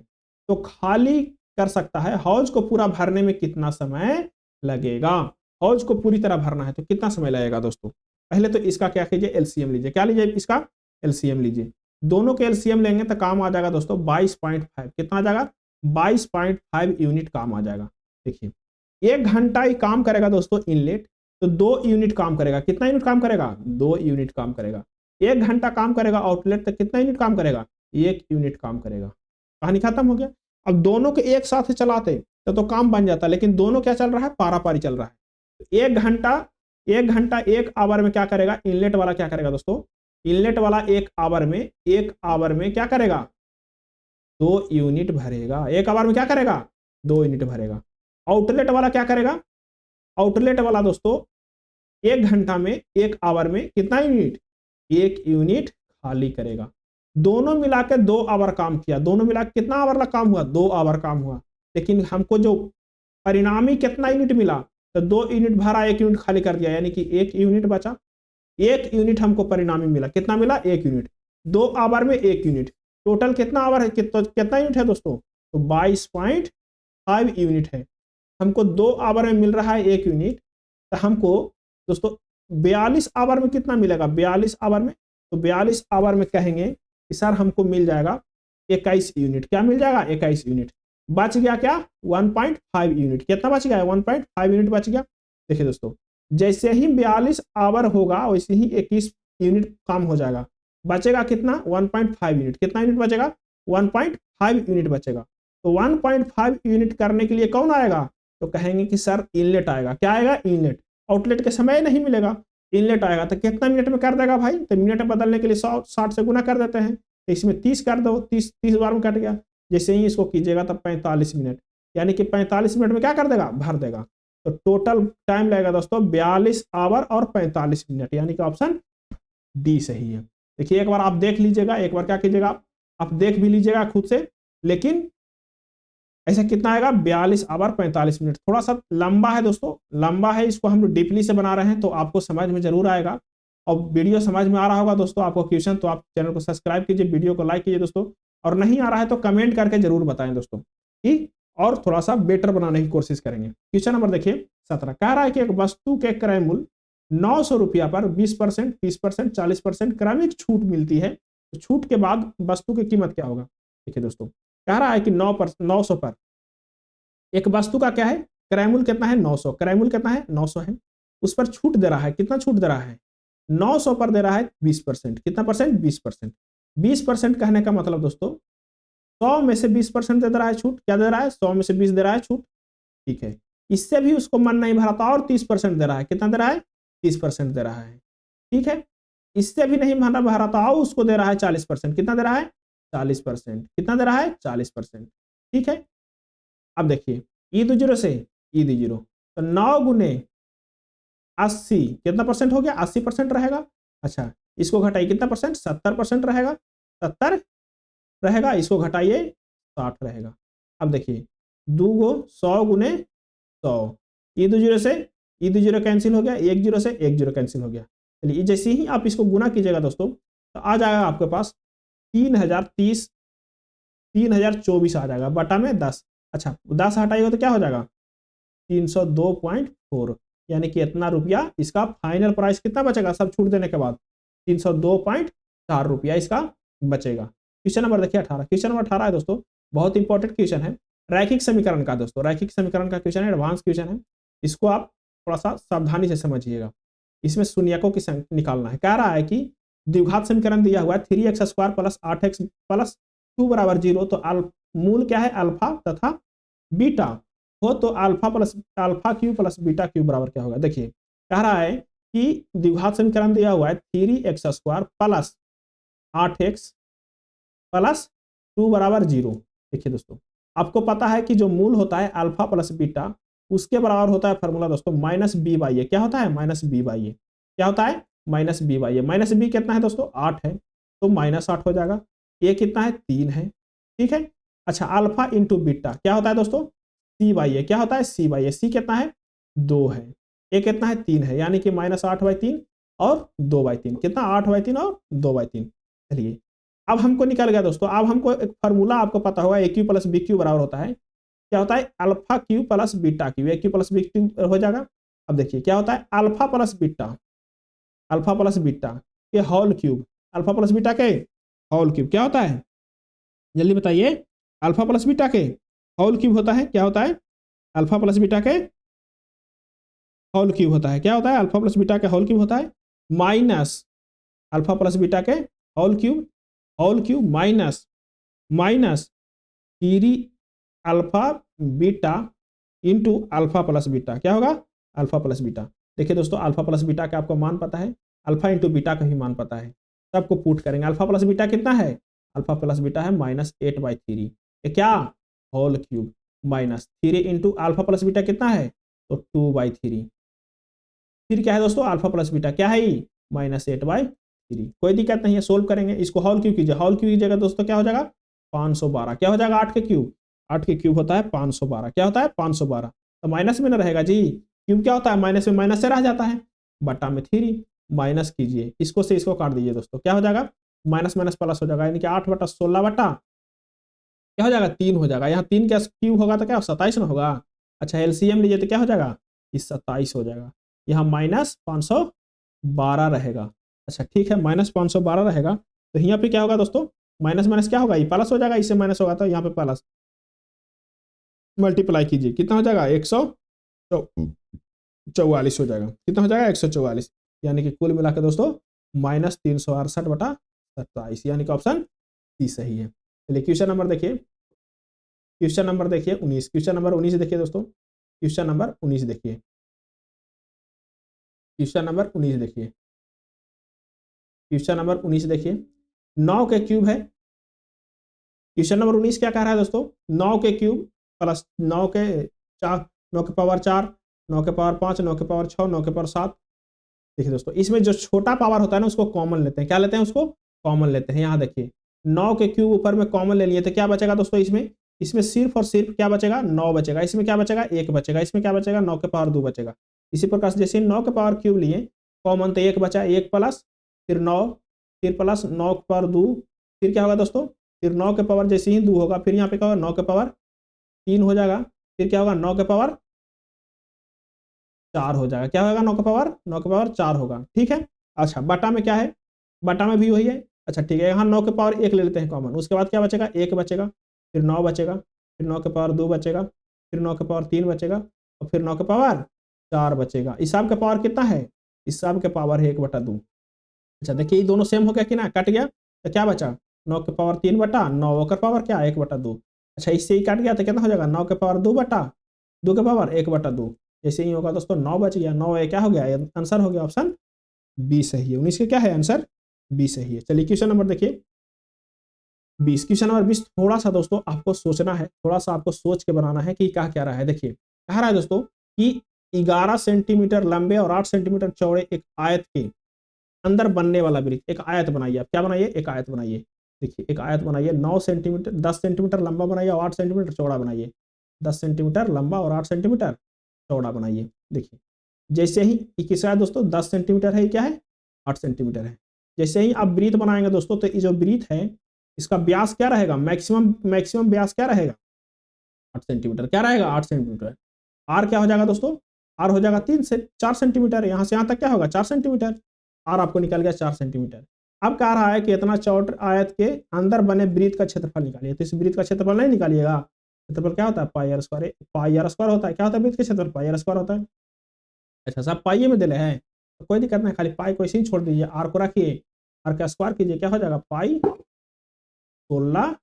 तो खाली कर सकता है, हौज को पूरा भरने में कितना समय लगेगा, हौज को पूरी तरह भरना है तो कितना समय लगेगा दोस्तों। पहले तो इसका क्या कीजिए, एलसीएम लीजिए। क्या लीजिए, इसका एलसीएम लीजिए। दोनों के एलसीएम लेंगे तो काम आ जाएगा दोस्तों 22.5। कितना आ जाएगा, 22.5 यूनिट काम आ जाएगा। देखिए 1 घंटा ही काम करेगा दोस्तों इनलेट, तो 2 यूनिट काम करेगा। कितना यूनिट काम करेगा, 2 यूनिट काम करेगा। 1 घंटा काम करेगा आउटलेट, तो कितना यूनिट काम करेगा, 1 यूनिट काम करेगा। कहानी खत्म हो गया। अब दोनों के एक साथ चलाते तो काम बन जाता, लेकिन दोनों क्या चल रहा है, पारा पारी चल रहा है। 1 घंटा 1 आवर में क्या करेगा, इनलेट वाला क्या करेगा दोस्तों, इनलेट वाला 1 आवर में क्या करेगा, 2 यूनिट भरेगा। 1 आवर में क्या करेगा, 2 यूनिट भरेगा। आउटलेट वाला क्या करेगा, आउटलेट वाला दोस्तों 1 घंटा में 1 आवर में कितना यूनिट, 1 यूनिट खाली करेगा। दोनों मिलाकर 2 आवर काम किया। दोनों मिलाकर कितना आवर काम हुआ, 2 आवर काम हुआ। लेकिन हमको जो परिणामी कितना यूनिट मिला, तो 2 यूनिट भरा, 1 यूनिट खाली कर दिया, यानी कि 1 यूनिट बचा। 1 यूनिट हमको परिणामी मिला। कितना मिला, 1 यूनिट। 2 आवर में 1 यूनिट, टोटल कितना आवर है, कितना यूनिट है दोस्तों, तो 22.5 यूनिट है। हमको 2 आवर में मिल रहा है 1 यूनिट, तो हमको दोस्तों 42 आवर में कितना मिलेगा, 42 आवर में, तो 42 आवर में कहेंगे कि सर हमको मिल जाएगा 21 यूनिट। क्या मिल जाएगा, 21 यूनिट। बच गया क्या, 1.5 यूनिट। कितना बच गया, 1.5 यूनिट बच गया। देखिए दोस्तों, जैसे ही 42 आवर होगा वैसे ही 21 यूनिट काम हो जाएगा। बचेगा कितना, 1.5 यूनिट। कितना यूनिट बचेगा, 1.5 यूनिट बचेगा। तो 1.5 यूनिट करने के लिए कौन आएगा, तो कहेंगे कि सर इनलेट आएगा। क्या आएगा, इनलेट। आउटलेट के समय नहीं मिलेगा, इनलेट आएगा। तो कितना मिनट में कर देगा भाई, तो मिनट में बदलने के लिए 100 60 से गुना कर देते हैं। तो इसमें 30 कर दो, 30 बार में कट गया। जैसे ही इसको कीजिएगा तब 45 मिनट, यानी कि 45 मिनट में क्या कर देगा, भर देगा। तो टोटल टाइम लगेगा दोस्तों 42 आवर और 45 मिनट, यानी कि ऑप्शन डी सही है। देखिए एक बार आप देख लीजिएगा, एक बार क्या कीजिएगा आप देख भी लीजिएगा खुद से, लेकिन ऐसा कितना आएगा 42 आवर 45 मिनट। थोड़ा सा लंबा है दोस्तों, लंबा है, इसको हम लोग डीपली से बना रहे हैं तो आपको समझ में जरूर आएगा। और वीडियो समझ में आ रहा होगा दोस्तों आपको क्वेश्चन, तो आप चैनल को सब्सक्राइब कीजिए, वीडियो को लाइक कीजिए दोस्तों, और नहीं आ रहा है तो कमेंट करके जरूर बताएं दोस्तों, ठीक, और थोड़ा सा बेटर बनाने की कोशिश करेंगे। क्वेश्चन नंबर देखिए 17, कह रहा है कि एक वस्तु के क्रय मूल्य 900 रुपया पर 20%, 30%, 40% क्रमिक छूट मिलती है, तो छूट के बाद वस्तु की कीमत क्या होगा। देखिए दोस्तों कह रहा है कि 900 पर एक वस्तु का क्या है, क्रय मूल्य कितना है 900, क्रय मूल्य कितना है 900 है, उस पर छूट दे रहा है, कितना छूट दे रहा है 900 पर दे रहा है 20%, कितना परसेंट 20%। 20% कहने का मतलब दोस्तों 100 में से 20% दे रहा है छूट, क्या दे रहा है 100 में से 20 दे रहा है छूट, ठीक है। इससे भी उसको मन नहीं भरा था और 30% दे रहा है, कितना दे रहा है 30% दे रहा है, ठीक है। इससे भी नहीं मन भरा था और उसको दे रहा है 40%, कितना दे रहा है 40%, कितना दे रहा है 40%, ठीक है। अब देखिए ई दो जीरो से ई दी जीरो, तो 9 गुने 80 कितना परसेंट हो गया 80% रहेगा। अच्छा इसको घटाइए कितना परसेंट 70% रहेगा, 70 रहेगा, इसको घटाइए 60 रहेगा। अब देखिए 2 गो 100 गुने 100, ई दो जीरो से ई दो जीरो कैंसिल हो गया, एक जीरो से एक जीरो कैंसिल हो गया। चलिए जैसे ही आप इसको गुना कीजिएगा दोस्तों तो आ जाएगा आपके पास 3030 3024 आ जाएगा बटा में 10। अच्छा 10 हटाइएगा तो क्या हो जाएगा 302.4, यानी कि इतना रुपया इसका फाइनल प्राइस कितना बचेगा सब छूट देने के बाद 302.4 रुपया इसका बचेगा। क्वेश्चन नंबर देखिए 18, क्वेश्चन नंबर 18 है दोस्तों, बहुत इंपॉर्टेंट क्वेश्चन है, रैखिक समीकरण का दोस्तों, रैखिक समीकरण का क्वेश्चन है, एडवांस क्वेश्चन है, इसको आप थोड़ा सा सावधानी से समझिएगा। इसमें शून्यकों की निकालना है। कह रहा है कि द्विघात समीकरण दिया हुआ है 3x² प्लस 8x प्लस 2 बराबर 0, तो मूल क्या है अल्फा तथा बीटा हो, तो alpha plus alpha cube plus beta Q बराबर क्या होगा। देखिए कह रहा है कि द्विघात समीकरण दिया हुआ है 3x² प्लस 8x प्लस 2 बराबर 0। देखिए दोस्तों आपको पता है कि जो मूल होता है अल्फा प्लस बीटा उसके बराबर होता है फॉर्मूला दोस्तों माइनस बी बाई ए, क्या होता है माइनस बी बाई ए, क्या होता है minus B by A. Minus B कितना है दोस्तों 8 है, तो माइनस 8 हो जाएगा, ए कितना है 3 है, ठीक है। अच्छा अल्फा इंटू बीटा क्या होता है दोस्तों सी बाई ए, क्या होता है सी बाई ए, सी कितना है 2 है, ए कितना है 3 है, यानी कि -8/3 और 2/3, कितना 8/3 और 2/3। चलिए अब हमको निकल गया दोस्तों, अब हमको एक फार्मूला आपको पता होगा a cube plus b cube बराबर होता है, क्या होता है alpha cube plus beta cube, a cube plus b cube हो जाएगा। अब देखिए क्या होता है alpha plus beta, alpha plus beta के whole cube, alpha plus beta के होल क्यूब क्या होता है जल्दी बताइए, अल्फा प्लस बीटा के होल क्यूब होता है, क्या होता है अल्फा प्लस बीटा के होल क्यूब होता है, क्या होता है अल्फा प्लस बीटा के होल क्यूब होता है माइनस अल्फा प्लस बीटा के whole cube minus minus 3 alpha beta into alpha plus beta, क्या होगा अल्फा प्लस बीटा। देखिए दोस्तों अल्फा प्लस बीटा का आपको मान पता है, अल्फा इंटू बीटा का ही मान पता है, सबको पुट करेंगे। अल्फा प्लस बीटा कितना है, अल्फा प्लस बीटा है -8/3, क्या whole cube minus 3 into alpha plus beta कितना है तो 2/3, फिर क्या है दोस्तों अल्फा प्लस बीटा क्या है -8/3। कोई दिक्कत नहीं है, सोल्व करेंगे, इसको होल क्यूब कीजिए, होल क्यूब कीजिएगा दोस्तों क्या हो जाएगा 512, क्या हो जाएगा 8 के क्यूब, 8 के क्यूब होता है 512, क्या होता है 512, तो माइनस में ना रहेगा जी, क्यूब क्या होता है माइनस में माइनस से रह जाता है, बटा में 3 माइनस कीजिए, इसको से इसको काट दीजिए दोस्तों, क्या हो जाएगा माइनस माइनस प्लस हो जाएगा, यानी कि 8/16 बटा क्या हो जाएगा 3 हो जाएगा, यहाँ 3 का क्यूब होगा तो क्या 27 ना होगा। अच्छा एलसीएम लीजिए तो क्या हो जाएगा 27 हो जाएगा, यहाँ -512 रहेगा। अच्छा ठीक है -512 रहेगा, तो यहाँ पे क्या होगा दोस्तों माइनस माइनस क्या होगा ये प्लस हो जाएगा, इससे माइनस होगा तो यहाँ पे प्लस मल्टीप्लाई कीजिए, कितना हो जाएगा 144 हो जाएगा, कितना हो जाएगा 144, यानी कि कुल मिला के दोस्तों -368/27, यानी कि ऑप्शन सी सही है। चलिए क्वेश्चन नंबर देखिए, क्वेश्चन नंबर देखिए 19, क्वेश्चन नंबर 19 देखिए दोस्तों, क्वेश्चन नंबर 19 देखिए, क्वेश्चन नंबर 19 देखिए, क्वेश्चन नंबर 19 देखिए, 9 के क्यूब है क्वेश्चन नंबर 19 क्या कह रहा है दोस्तों, 9 के क्यूब प्लस 9 के 4, 9 के पावर 4, 9 के पावर 5, 9 के पावर 6, 9 के पावर 7। देखिए दोस्तों, इसमें जो छोटा पावर होता है ना उसको कॉमन लेते हैं। क्या लेते हैं, उसको कॉमन लेते हैं। यहाँ देखिए 9 के क्यूब ऊपर में कॉमन ले लिए तो क्या बचेगा दोस्तों, इसमें सिर्फ और सिर्फ क्या बचेगा, 9 बचेगा। इसमें क्या बचेगा, 1 बचेगा। इसमें क्या बचेगा, 9 के पावर 2 बचेगा। इसी प्रकार से जैसे 9 के पावर क्यूब लिए कॉमन तो 1 बचा, 1 प्लस फिर 9, फिर प्लस 9 के पावर 2, फिर क्या होगा दोस्तों, फिर 9 के पावर जैसे ही 2 होगा फिर यहाँ पे क्या होगा 9 के पावर 3 हो जाएगा। फिर क्या होगा 9 के पावर 4 हो जाएगा। क्या होगा 9 के पावर 4 होगा। ठीक है। अच्छा बटा में क्या है, बटा में भी वही है। अच्छा ठीक है, यहाँ 9 के पावर 1 ले लेते हैं कॉमन। उसके बाद क्या बचेगा, 1 बचेगा, फिर 9 बचेगा, फिर 9 के पावर 2 बचेगा, फिर 9 के पावर 3 बचेगा और फिर 9 के पावर 4 बचेगा। इस सब का पावर कितना है, इस सब के पावर है 1/2। अच्छा देखिए ये दोनों सेम हो गया कि ना, कट गया तो क्या बचा 9 के पावर 3 बटा 9 का पावर क्या 1/2। अच्छा इससे ही कट गया तो कितना हो जाएगा 9 के पावर 2 बटा 2 के पावर 1/2। जैसे ही होगा दोस्तों 9 बच गया, 9 क्या हो गया, आंसर हो गया ऑप्शन बी सही है। 19 के क्या है आंसर, बी सही है। चलिए क्वेश्चन नंबर देखिए 20। क्वेश्चन नंबर 20 थोड़ा सा दोस्तों आपको सोचना है, थोड़ा सा आपको सोच के बनाना है कि क्या रहा है। देखिए कह रहा है दोस्तों कि 11 सेंटीमीटर लंबे और 8 सेंटीमीटर चौड़े एक आयत के अंदर बनने वाला वृत्त, एक आयत बनाइए। आप क्या बनाइए, एक आयत बनाइए। देखिए एक आयत बनाइए 9 सेंटीमीटर 10 सेंटीमीटर लंबा बनाइए और 8 सेंटीमीटर चौड़ा बनाइए। 10 सेंटीमीटर लंबा और 8 सेंटीमीटर चौड़ा बनाइए। देखिए जैसे ही किसका है दोस्तों 10 सेंटीमीटर है, ये क्या है 8 सेंटीमीटर है। जैसे ही आप वृत्त बनाएंगे दोस्तों तो ये जो वृत्त है इसका व्यास क्या रहेगा, मैक्सिमम व्यास क्या रहेगा 8 सेंटीमीटर। क्या रहेगा 8 सेंटीमीटर। आर क्या हो जाएगा दोस्तों, आर हो जाएगा 3 से 4 सेंटीमीटर। यहाँ से यहाँ तक क्या होगा 4 सेंटीमीटर। आर आपको निकल गया 4 सेंटीमीटर। अब कह रहा है कि इतना चौड़ आयत के अंदर बने वृत्त का क्षेत्रफल निकालिए। तो इस वृत्त का क्षेत्रफल नहीं निकालिएगा, क्षेत्रफल क्या होता है pi r square, pi r square होता है। क्या होता है वृत्त का क्षेत्रफल, पाई आर स्क्वायर होता है। अच्छा सब पाइये में दिले हैं तो कोई दिक्कत नहीं, खाली पाई को ऐसे ही छोड़ दीजिए, आर को रखिए, आर का स्क्वायर कीजिए, क्या हो जाएगा पाई 16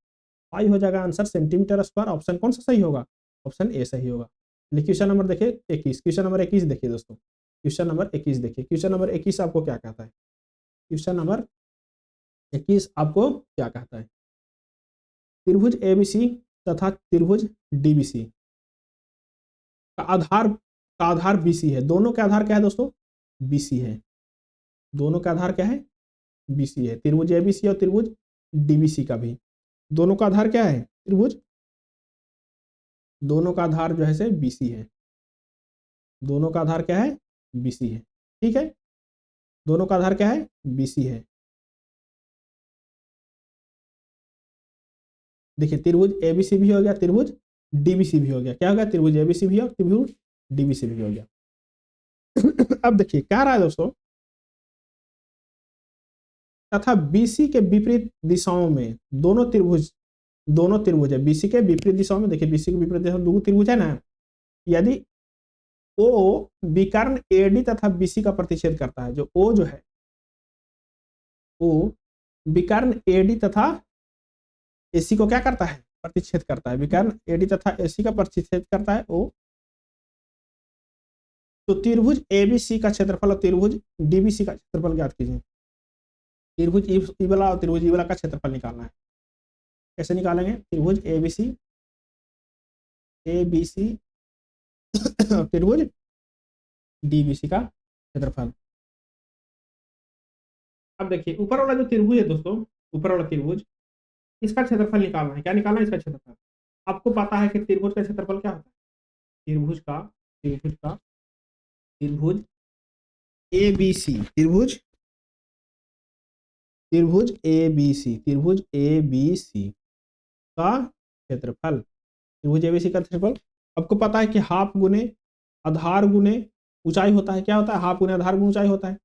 पाई हो जाएगा आंसर सेंटीमीटर स्क्वायर। ऑप्शन कौन सा सही होगा, ऑप्शन ए सही होगा। क्वेश्चन नंबर देखिए 21। क्वेश्चन नंबर 21 देखिए दोस्तों, क्वेश्चन नंबर 21 देखिए। क्वेश्चन नंबर 21 आपको क्या कहता है, क्वेश्चन नंबर 21 आपको क्या कहता है, त्रिभुज एबीसी तथा त्रिभुज डीबीसी का आधार बीसी है। दोनों का आधार क्या है दोस्तों, बीसी है। दोनों का आधार क्या है, बीसी है। त्रिभुज एबीसी और त्रिभुज डीबीसी का भी दोनों का आधार क्या है, त्रिभुज, दोनों का आधार जो है से बीसी है। दोनों का आधार क्या है, बीसी है। ठीक है, दोनों का आधार क्या है, बीसी है। देखिए त्रिभुज एबीसी भी हो गया, त्रिभुज डीबीसी भी हो गया। क्या हो गया, त्रिभुज एबीसी भी और त्रिभुज डीबीसी भी हो गया। अब देखिए क्या रहा है दोस्तों, तथा बीसी के विपरीत दिशाओं में दोनों त्रिभुज है। बीसी के विपरीत दिशाओं में, देखिए बीसी के विपरीत दिशाओं में दो त्रिभुज है ना, यदि ओ विकर्ण एडी तथा बीसी का प्रतिच्छेद करता है, जो ओ जो है ओ विकर्ण एडी तथा एसी को क्या करता है, प्रतिच्छेद करता है। विकर्ण एडी तथा एसी का प्रतिच्छेद करता है ओ, तो त्रिभुज एबीसी का क्षेत्रफल और त्रिभुज डीबीसी का क्षेत्रफल ज्ञात कीजिए। त्रिभुज ई वाला और त्रिभुज ई वाला का क्षेत्रफल निकालना है। कैसे निकालेंगे, त्रिभुज एबीसी और त्रिभुज डीबीसी का क्षेत्रफल। अब देखिए ऊपर वाला जो त्रिभुज है दोस्तों, ऊपर वाला त्रिभुज, इसका क्षेत्रफल निकालना है। क्या निकालना है, इसका क्षेत्रफल। आपको पता है कि त्रिभुज का क्षेत्रफल क्या होता है, त्रिभुज एबीसी, त्रिभुज एबीसी का क्षेत्रफल, त्रिभुज एबीसी का क्षेत्रफल आपको पता है कि हाफ गुने आधार गुने ऊंचाई होता है। क्या होता है, हाफ गुने आधार गुने ऊंचाई होता है।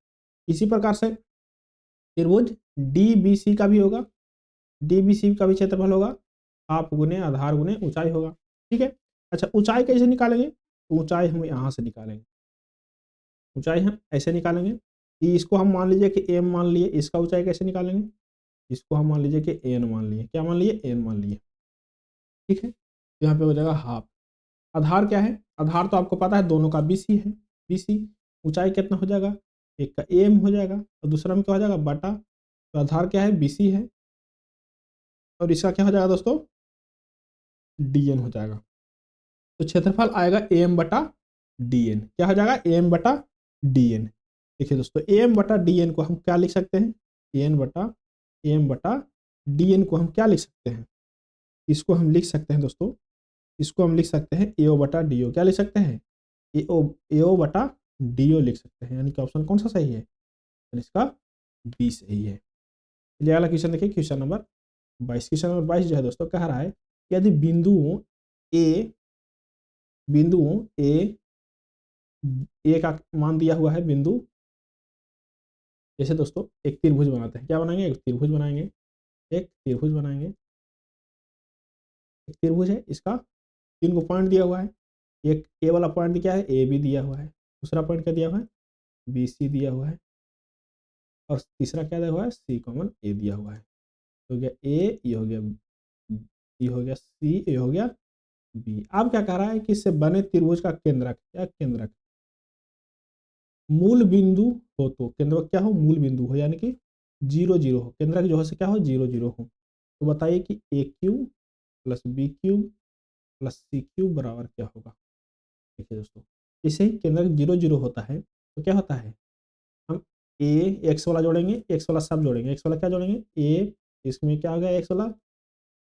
इसी प्रकार से त्रिभुज डीबीसी का भी होगा, डीबीसी का भी क्षेत्रफल होगा, हाफ गुने आधार गुने ऊंचाई होगा। ठीक है। अच्छा ऊंचाई कैसे निकालेंगे, ऊंचाई हम यहाँ से निकालेंगे, ऊंचाई हम ऐसे निकालेंगे कि इसको हम मान लीजिए कि एम मान लिए, इसका ऊंचाई कैसे निकालेंगे, इसको हम मान लीजिए कि एन मान लिए। क्या मान लिए, एन मान लिए। ठीक है, यहाँ पे हो जाएगा हाफ। आधार क्या है, आधार तो आपको पता है दोनों का बीसी है। बीसी ऊंचाई कितना हो जाएगा, एक का एम हो जाएगा और दूसरा में क्या हो जाएगा बटा। तो आधार क्या है, बीसी है। और इसका क्या हो जाएगा दोस्तों, dn हो जाएगा। तो क्षेत्रफल आएगा am बटा dn, क्या हो जाएगा am बटा dn। देखिए दोस्तों am बटा dn को हम क्या लिख सकते हैं, am बटा dn को हम क्या लिख सकते हैं, इसको हम लिख सकते हैं दोस्तों, इसको हम लिख सकते हैं ao बटा do, क्या लिख सकते हैं, ao बटा do लिख सकते हैं, यानी कि ऑप्शन कौन सा सही है, तो इसका बी सही है। चलिए अगला क्वेश्चन देखिए, क्वेश्चन नंबर 22। क्वेश्चन नंबर 22 जो है दोस्तों कह रहा है कि यदि बिंदुओं ए का मान दिया हुआ है, बिंदु जैसे दोस्तों एक त्रिभुज बनाते हैं, क्या बनाएंगे, एक त्रिभुज बनाएंगे, एक त्रिभुज बनाएंगे, एक त्रिभुज है, इसका 3 को पॉइंट दिया हुआ है, एक ए वाला पॉइंट क्या है, ए बी दिया हुआ है, दूसरा पॉइंट क्या दिया हुआ है, बी सी दिया हुआ है, और तीसरा क्या दिया हुआ है, सी कॉमन ए दिया हुआ है। हो गया ए, ये हो गया, ये हो गया सी, ये हो गया बी। अब क्या कह रहा है कि इससे बने त्रिभुज का केंद्रक, क्या केंद्रक, मूल बिंदु हो, तो केंद्रक क्या हो, मूल बिंदु हो, यानी कि 0 0 हो, केंद्रक जो है से क्या हो, 0 0 हो। तो बताइए कि a cube plus b cube plus c cube बराबर क्या होगा। देखिए दोस्तों जैसे ही केंद्रक 0 0 होता है तो क्या होता है, हम ए एक्स वाला जोड़ेंगे, एक्स वाला सब जोड़ेंगे, एक्स वाला क्या जोड़ेंगे, ए, इसमें क्या हो गया एक्स वाला,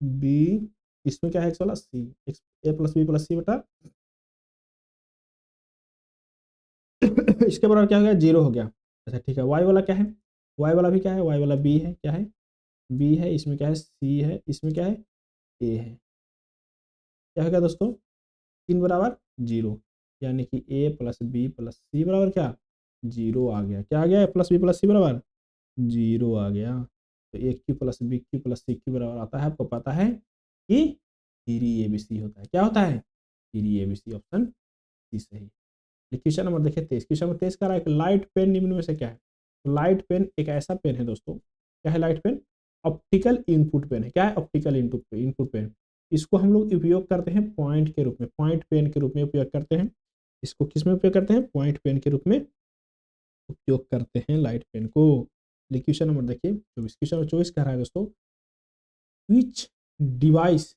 बी, इसमें क्या है एक्स वाला, सी, एक्स ए प्लस बी प्लस सी बटा इसके बराबर क्या हो गया, 0 हो गया। अच्छा ठीक है, वाई वाला क्या है, वाई वाला भी क्या है, वाई वाला बी है, क्या है, बी है, इसमें क्या है, सी है, इसमें क्या है, ए है, क्या हो गया दोस्तों, 3 बराबर 0, यानी कि a plus b plus c बराबर क्या, 0 आ गया। क्या आ गया, a plus b plus c बराबर 0 आ गया। तो a cube plus b cube plus c cube बराबर आता है, आपको पता है कि 3abc होता है, क्या होता है, 3abc, ऑप्शन सी सही। क्वेश्चन नंबर देखिए 23। क्वेश्चन नंबर 23 का रहा है कि लाइट पेन निम्न में से क्या है। तो लाइट पेन एक ऐसा पेन है दोस्तों, क्या है light pen, optical input pen है, क्या है, ऑप्टिकल इनपुट पेन। इसको हम लोग उपयोग करते हैं पॉइंट के रूप में, पॉइंट पेन के रूप में उपयोग करते हैं। इसको किस में उपयोग करते हैं, पॉइंट पेन के रूप में उपयोग करते हैं लाइट पेन को। क्वेश्चन नंबर देखिए 24। क्वेश्चन नंबर 24 कह रहा है दोस्तों, विच डिवाइस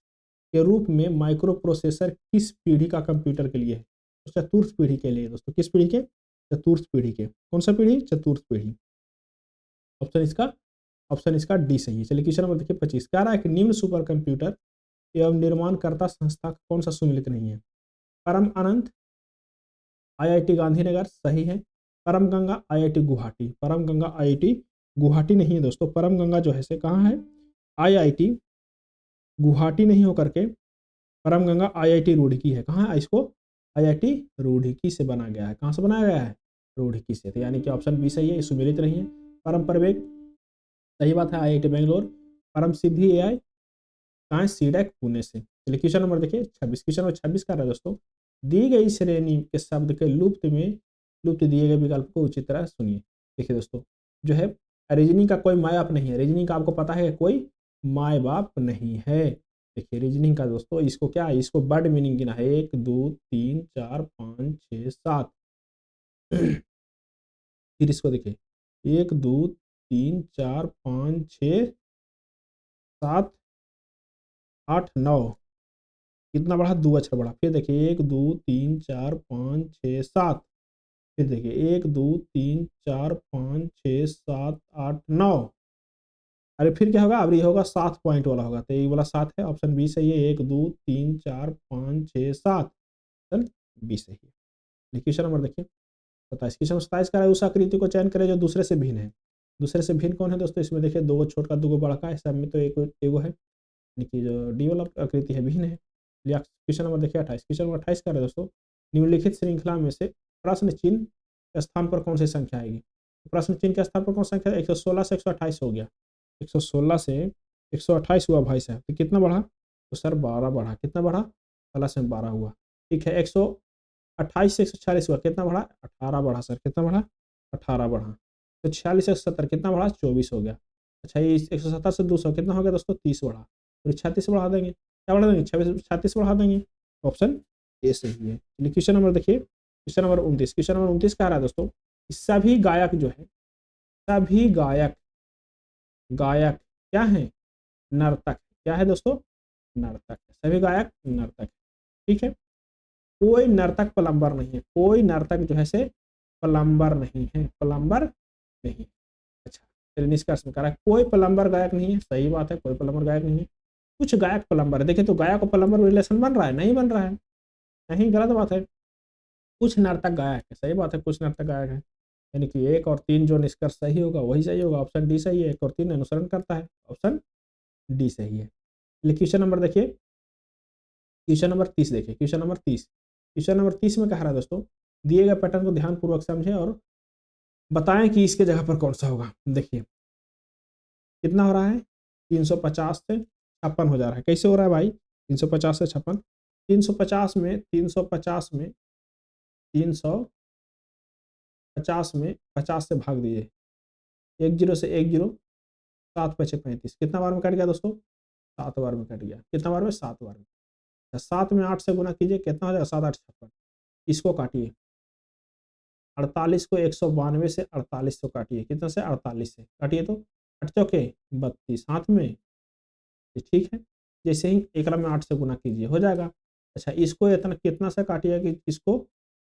के रूप में माइक्रो प्रोसेसर किस पीढ़ी का कंप्यूटर के लिए है। तो चतुर्थ पीढ़ी के लिए दोस्तों, किस पीढ़ी के, चतुर्थ पीढ़ी के, कौन सा पीढ़ी, चतुर्थ पीढ़ी। ऑप्शन इसका डी सही है। चलिए क्वेश्चन नंबर देखिए 25 कह रहा है कि निम्न सुपर कंप्यूटर एवं निर्माणकर्ता संस्था कौन सा सुमिलित नहीं है। परम अनंत आईआईटी गांधीनगर सही है, परम गंगा आईआईटी गुवाहाटी, परम गंगा आईआईटी गुवाहाटी नहीं है दोस्तों, परम गंगा जो है से कहाँ है, आईआईटी गुवाहाटी नहीं होकर के परम गंगा आईआईटी रुड़की है, कहाँ है, इसको आईआईटी रुड़की से बना गया है, कहाँ से बनाया गया है, रुड़की से। तो यानी कि ऑप्शन बी सही है, ये सुमिलित नहीं है। परम प्रवेग सही बात है, आईआईटी बेंगलोर। परम सिद्धि एआई कहाँ है, सीडेक पुणे से। चलिए क्वेश्चन नंबर देखिए 26। क्वेश्चन नंबर 26 का रहा है दोस्तों, दी गई श्रेणी के शब्द के लुप्त दिए गए विकल्प को उचित तरह सुनिए। देखिए दोस्तों जो है रीजनिंग का कोई माँ बाप नहीं है, रीजनिंग का आपको पता है कोई माँ बाप नहीं है। देखिए रीजनिंग का दोस्तों इसको क्या है, इसको वर्ड मीनिंग गिना है, 1 2 3 4 5 6 7 फिर इसको देखिए 1 2 3 4 5 6 7 8 9, कितना बढ़ा, 2 अक्षर बढ़ा। फिर देखिए 1 2 3 4 5 6 7, फिर देखिए 1 2 3 4 5 6 7 8 9, अरे फिर क्या होगा, अब ये होगा 7 पॉइंट वाला होगा, तो ये वाला 7 है, ऑप्शन बी सही है, 1 2 3 4 5 6 7, ऑप्शन बी सही है। क्वेश्चन नंबर देखिए 27। क्वेश्चन 27 का है, उस आकृति को चयन करें जो दूसरे से भिन्न है। दूसरे से भिन्न कौन है दोस्तों, इसमें देखिए 2 छोटा 2 बड़ा का है, सब में तो एगो है, यानी जो डी वाला आकृति है भिन्न है। क्वेश्चन नंबर देखिए 28। क्वेश्चन नंबर 28 का है दोस्तों, निम्नलिखित श्रृंखला में से प्रश्न चिन्ह के स्थान पर कौन सी संख्या आएगी। प्रश्न चिन्ह के स्थान पर कौन सी संख्या, 116 से 128 हो गया, 116 से 128 हुआ भाई साहब, तो कितना बढ़ा, तो सर 12 बढ़ा, कितना बढ़ा, प्लस में 12 हुआ। ठीक है 128 से 140 हुआ, कितना बढ़ा, 18 बढ़ा सर, कितना बढ़ा, 18 बढ़ा। तो 46 से 170 कितना बढ़ा, 24 हो गया। अच्छा ये 170 से 200 कितना हो गया दोस्तों, 30 बढ़ा। फिर 36 बढ़ा देंगे, क्या बढ़ा देंगे, 36 बढ़ा देंगे, ऑप्शन ए सही है। चलिए क्वेश्चन नंबर देखिए, क्वेश्चन नंबर 29। क्वेश्चन नंबर 29 कह रहा है दोस्तों, सभी गायक जो है, सभी गायक क्या है, नर्तक, क्या है दोस्तों, नर्तक है, सभी गायक नर्तक है। ठीक है, कोई नर्तक प्लम्बर नहीं है, कोई नर्तक जो है से प्लम्बर नहीं है, प्लम्बर नहीं। अच्छा, चलिए निष्कर्ष में कह रहा है कोई प्लम्बर गायक नहीं है, सही बात है, कोई प्लम्बर गायक नहीं है। कुछ गायक प्लम्बर है, देखिए तो गायक और प्लम्बर में रिलेशन बन रहा है, नहीं बन रहा है, नहीं, गलत बात है। कुछ नर्तक गायक है, सही बात है, कुछ नर्तक गायक है, यानी कि 1 और 3 जो निष्कर्ष सही होगा वही सही होगा, ऑप्शन डी सही है। 1 और 3 अनुसरण करता है, ऑप्शन डी सही है। चलिए क्वेश्चन नंबर देखिए, क्वेश्चन नंबर 30 देखिए, क्वेश्चन नंबर 30, क्वेश्चन नंबर 30 में कह रहा है दोस्तों, दिए गए पैटर्न को ध्यानपूर्वक समझें और बताएं कि इसके जगह पर कौन सा होगा। देखिए कितना हो रहा है, 350 से 56 हो जा रहा है, कैसे हो रहा है भाई, 350 से 56, 350 में 350 में 350 में 50 से भाग दीजिए, 1 0 से 1 0, 7 5 35, कितना बार में कट गया दोस्तों, 7 बार में कट गया, कितना बार में, 7 बार में। 7 में 8 से गुना कीजिए, कितना हो जाएगा, 7 8 56, इसको काटिए, 48 को 192 से 48 से काटिए, कितना से, 48 से काटिए, तो 8 चौके 32, हाथ में, ठीक है। जैसे ही एक में 8 से गुना कीजिए हो जाएगा। अच्छा, इसको इतना कितना से काटिए कि इसको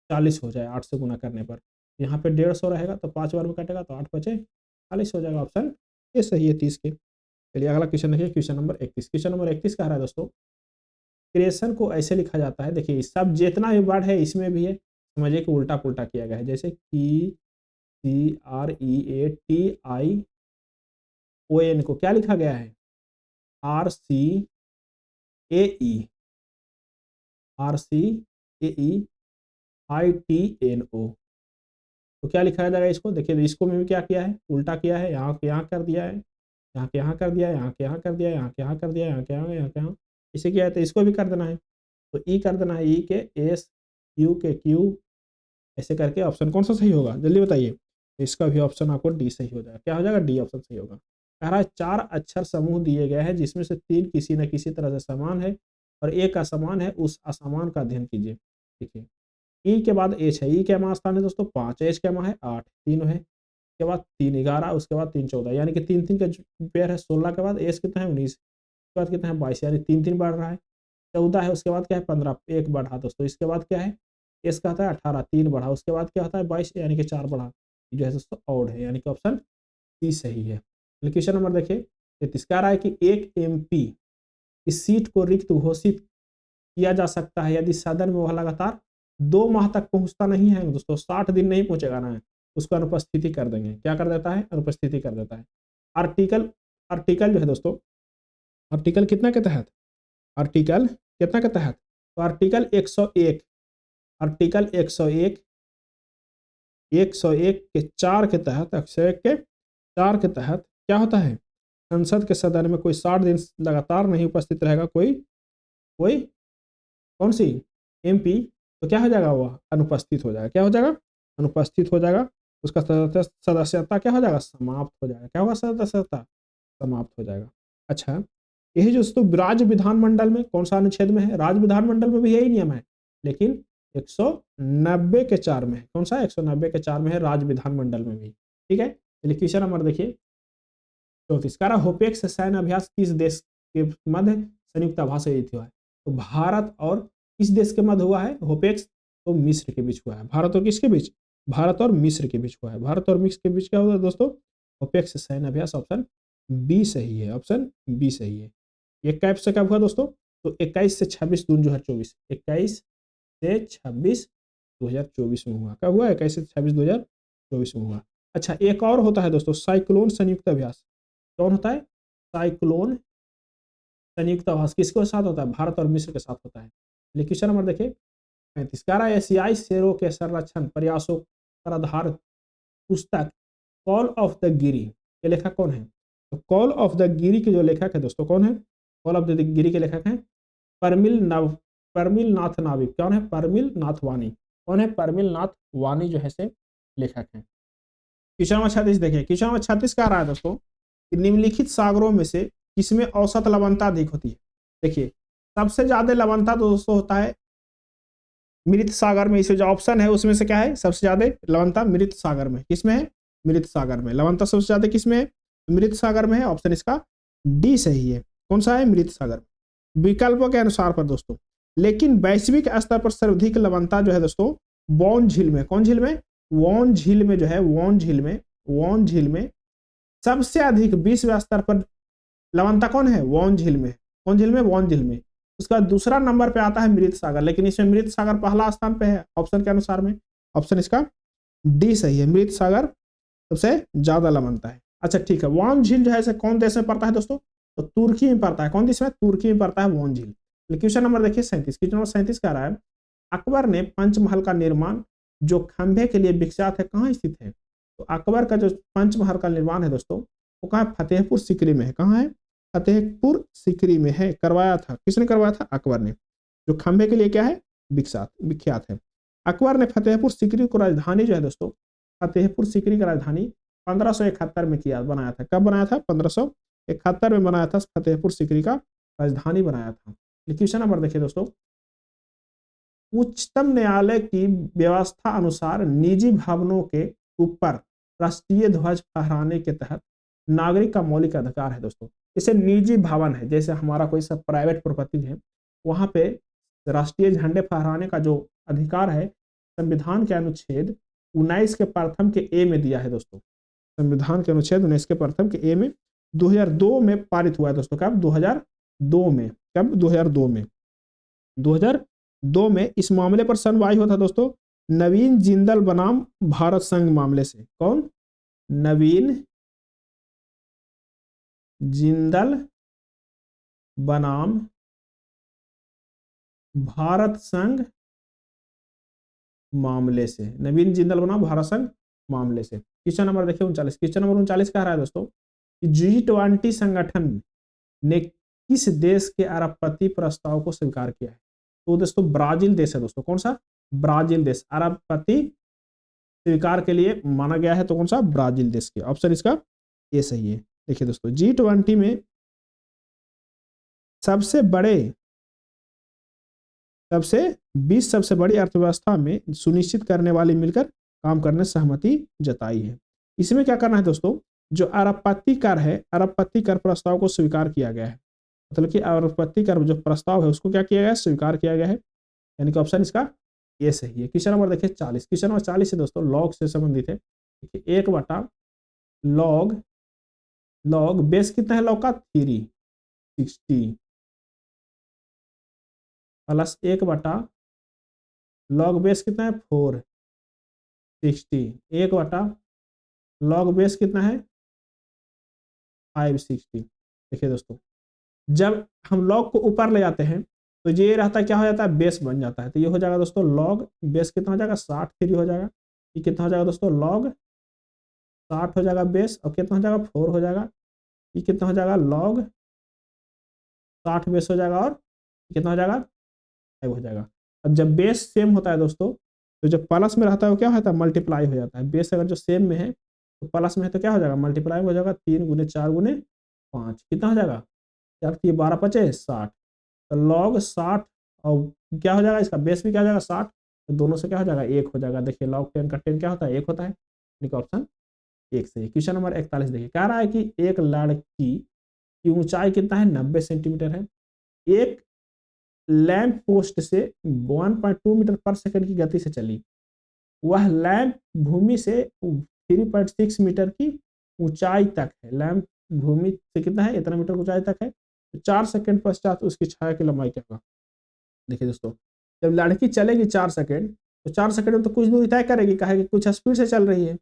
40 हो जाए 8 से गुना करने पर, यहाँ पे 150 रहेगा तो 5 बार में कटेगा तो 8 5 40 हो जाएगा, ऑप्शन ये सही है 30 के। चलिए अगला क्वेश्चन देखिए, क्वेश्चन नंबर 31, क्वेश्चन नंबर 31 कह रहा है दोस्तों, क्रिएशन को ऐसे लिखा जाता है, देखिए सब जितना भी वर्ड है इसमें भी है, समझिए कि उल्टा पुल्टा किया गया है, जैसे CREATION को क्या लिखा गया है, RCAEITNO, तो क्या लिखा जाएगा इसको, देखिए इसको में भी क्या किया है, उल्टा किया है, यहाँ के यहाँ कर दिया है, यहाँ के यहाँ कर दिया है, यहाँ के यहाँ कर दिया है, यहाँ के यहाँ कर दिया है, यहाँ के यहाँ, यहाँ के यहाँ, इसे किया है तो इसको भी कर देना है, तो ई कर देना है, ई के एस, क्यू के क्यू, ऐसे करके ऑप्शन कौन सा सही होगा, जल्दी बताइए। इसका भी ऑप्शन आपको डी सही हो जाएगा, क्या हो जाएगा, डी ऑप्शन सही होगा। कह रहा है 4 अक्षर समूह दिए गए हैं जिसमें से 3 किसी न किसी तरह से समान है और एक असमान है, उस असमान का अध्ययन कीजिए। देखिए ई के बाद एच है, ई क्या मान स्थान है दोस्तों 5, एच क्या मान है 8, 3 है, उसके बाद 3 11, उसके बाद 3 14, यानी कि 3 3 का पेयर है 16 के बाद एच कितना है 19, उसके बाद कितना है 22, यानी 3 3 बढ़ रहा है, 14 है, उसके बाद क्या है 15, एक बढ़ा दोस्तों, इसके बाद क्या है एस का आता है 18, 3 बढ़ा, उसके बाद क्या होता है 22, यानी कि 4 बढ़ा, जो है दोस्तों ऑड है, यानी कि ऑप्शन सी सही है। क्वेश्चन नंबर देखिए 33 कह रहा है कि एक एमपी इस सीट को रिक्त घोषित किया जा सकता है यदि सदन में वह लगातार 2 माह तक पहुंचता नहीं है दोस्तों, 60 दिन नहीं पहुंचेगा ना, उसको अनुपस्थिति कर देंगे, क्या कर देता है, अनुपस्थिति कर देता है। आर्टिकल, आर्टिकल जो है दोस्तों, आर्टिकल कितना के तहत, आर्टिकल कितना के तहत, तो आर्टिकल 101, आर्टिकल 101 101 के 4 के तहत, 101 के 4 के तहत क्या होता है, संसद के सदन में कोई 60 दिन लगातार नहीं उपस्थित रहेगा, कोई कोई कौन सी एमपी, तो क्या हो जाएगा, वह अनुपस्थित हो जाएगा, क्या हो जाएगा, अनुपस्थित हो जाएगा, उसका सदस्यता क्या हो जाएगा, समाप्त हो जाएगा, क्या होगा, सदस्यता समाप्त हो जाएगा। अच्छा, यही जो दोस्तों राज्य विधानमंडल में कौन सा अनुच्छेद में है, राज्य विधानमंडल में भी यही नियम है, लेकिन 190 के 4 में है, कौन सा 190 के 4 में है राज्य विधानमंडल में भी। ठीक है, चलिए क्वेश्चन नंबर देखिए 34 कह रहा होपेक्स सैन्य अभ्यास किस देश के मध्य संयुक्त आभास से हुआ है, तो भारत और किस देश के मध्य हुआ है होपेक्स, तो मिस्र के बीच हुआ है, भारत और किसके बीच, भारत और मिस्र के बीच हुआ है, भारत और मिस्र के बीच क्या हुआ है दोस्तों, होपेक्स सैन्य अभ्यास, ऑप्शन बी सही है, ऑप्शन बी सही है। ये कैप से कब हुआ दोस्तों, तो 21 से 26 जून 2024, 21 से 26 2024 में हुआ, कब हुआ, 21 से 26 2024 में हुआ। अच्छा, एक और होता है दोस्तों साइक्लोन संयुक्त अभ्यास, कौन होता है, साइक्लोन संयुक्त अभ्यास किसके साथ होता है, भारत और मिस्र के साथ होता है। क्वेश्चन नंबर देखिए 35 कह रहा है एशियाई शेरों के संरक्षण प्रयासों पर आधारित पुस्तक कॉल ऑफ द गिरी के लेखक कौन है, तो कॉल ऑफ द गिरी के जो लेखक है दोस्तों कौन है, कॉल ऑफ द गिरी के लेखक हैं परमिल नाथ नाविक, कौन है, परमिल नाथ वानी, कौन है, परमिल नाथ वानी जो है से लेखक हैं। क्वेश्चन नंबर 36 देखिए, क्वेश्चन नंबर 36 कह रहा है दोस्तों कि निम्नलिखित सागरों में से किसमें औसत लवणता अधिक होती है, देखिए सबसे ज्यादा लवणता दोस्तों होता है मृत सागर में, इसे जो ऑप्शन है उसमें से क्या है, सबसे ज्यादा लवणता मृत सागर में, किसमें है, मृत सागर में लवणता सबसे ज्यादा किसमें है, मृत सागर में है, ऑप्शन इसका डी सही है। कौन सा है? मृत सागर। विकल्पों के अनुसार पर दोस्तों, लेकिन वैश्विक स्तर पर सर्वाधिक लवणता जो है दोस्तों वॉन झील में, कौन झील में? वॉन झील में जो है, वॉन झील में सबसे अधिक विश्व स्तर पर लवणता कौन है? वॉन झील में। कौन झील में? वॉन झील में। उसका बाद दूसरा नंबर पे आता है मृत सागर, लेकिन इसमें मृत सागर पहला स्थान पे है ऑप्शन के अनुसार में। ऑप्शन इसका डी सही है, मृत सागर सबसे ज्यादा लवणता है। अच्छा ठीक है, वॉन झील जो है कौन देश में पड़ता है दोस्तों? तो तुर्की में पड़ता है। कौन देश में? तुर्की में पड़ता है वॉन झील। क्वेश्चन नंबर देखिए 37, क्वेश्चन नंबर 37 कह रहा है अकबर ने पंचमहल का निर्माण जो खंभे के लिए विख्यात है कहाँ स्थित है? तो अकबर का जो पंचमहल का निर्माण है दोस्तों वो कहाँ? फतेहपुर सीकरी में है। कहाँ है? फतेहपुर सीकरी में है। करवाया था, किसने करवाया था? अकबर ने। जो खंभे के लिए क्या है? विख्यात है। अकबर ने फतेहपुर सीकरी को राजधानी जो है दोस्तों, फतेहपुर सीकरी का राजधानी 1571 में किया, बनाया था। कब बनाया था? 1571 में बनाया था, फतेहपुर सीकरी का राजधानी बनाया था। क्वेश्चन नंबर देखिए दोस्तों, उच्चतम न्यायालय की व्यवस्था अनुसार निजी भवनों के ऊपर राष्ट्रीय ध्वज फहराने के तहत नागरिक का मौलिक अधिकार है दोस्तों। जैसे निजी भवन है, जैसे हमारा कोई सब प्राइवेट प्रॉपर्टी है, वहां पे राष्ट्रीय झंडे फहराने का जो अधिकार है संविधान के अनुच्छेद 19 के प्रथम के ए में दिया है दोस्तों। संविधान के अनुच्छेद 19 के प्रथम के ए में 2002 में पारित हुआ है दोस्तों। कब? 2002 में। कब? 2002 में। 2002 में इस मामले पर सुनवाई हुआ था दोस्तों नवीन जिंदल बनाम भारत संघ मामले से। कौन? नवीन जिंदल बनाम भारत संघ मामले से। नवीन जिंदल बनाम भारत संघ मामले से। क्वेश्चन नंबर देखिए 39, क्वेश्चन नंबर 39 कह रहा है दोस्तों कि G20 संगठन ने किस देश के अरबपति प्रस्ताव को स्वीकार किया है? तो दोस्तों ब्राजील देश है दोस्तों। कौन सा? ब्राजील देश अरबपति स्वीकार के लिए माना गया है। तो कौन सा? ब्राजील देश के। ऑप्शन इसका ये सही है। देखिए दोस्तों G20 में विश्व सबसे बड़ी अर्थव्यवस्था में सुनिश्चित करने वाली मिलकर काम करने सहमति जताई है। इसमें क्या करना है दोस्तों? जो अरबपति कर है, अरबपति कर प्रस्ताव को स्वीकार किया गया है। मतलब कि अरबपति कर जो प्रस्ताव है उसको क्या किया गया है? स्वीकार किया गया है। यानी कि ऑप्शन इसका ये सही है। क्वेश्चन नंबर देखिए 40, क्वेश्चन नंबर 40 से दोस्तों लॉग से संबंधित है। एक बटा लॉग बेस कितना है लॉग का? 360 प्लस 1 बटा लॉग बेस कितना है? 460। 1 बटा लॉग बेस कितना है? 560। देखिए दोस्तों जब हम लॉग को ऊपर ले जाते हैं तो ये रहता है क्या हो जाता है? बेस बन जाता है। तो ये हो जाएगा दोस्तों लॉग बेस कितना हो जाएगा? 63 हो जाएगा। ये कितना हो जाएगा दोस्तों? लॉग 60 हो जाएगा बेस, और कितना हो जाएगा? 4 हो जाएगा। ये कितना हो जाएगा? लॉग 60 बेस हो जाएगा, और कितना हो जाएगा? 5 हो जाएगा। अब जब बेस सेम होता है दोस्तों तो जब प्लस में रहता है वो क्या होता है? मल्टीप्लाई हो जाता है। बेस अगर जो सेम में है तो प्लस में है तो क्या हो जाएगा? मल्टीप्लाई हो जाएगा। 3 गुने 4 गुने 5 कितना हो जाएगा? 4 12 5 60। तो लॉग 60 और क्या हो जाएगा? इसका बेस भी क्या हो जाएगा? 60। तो दोनों से क्या हो जाएगा? 1 हो जाएगा। देखिए लॉग 10 का 10 क्या होता है? 1 होता है। ऑप्शन 1 से। क्वेश्चन नंबर 41 देखिए कह रहा है कि एक लड़की की ऊंचाई कितना है? 90 सेंटीमीटर है। एक लैंप पोस्ट से 1.2 मीटर पर सेकंड की गति से चली। वह लैंप भूमि से 3.6 मीटर की ऊंचाई तक है। लैंप भूमि से कितना है? इतना मीटर ऊंचाई तक है। तो 4 सेकंड पश्चात उसकी छाया की लंबाई क्या होगा? देखिए दोस्तों जब लड़की चलेगी 4 सेकंड तो 4 सेकंड में तो कुछ दूरी तय करेगी। कहेगी कुछ स्पीड से चल रही है,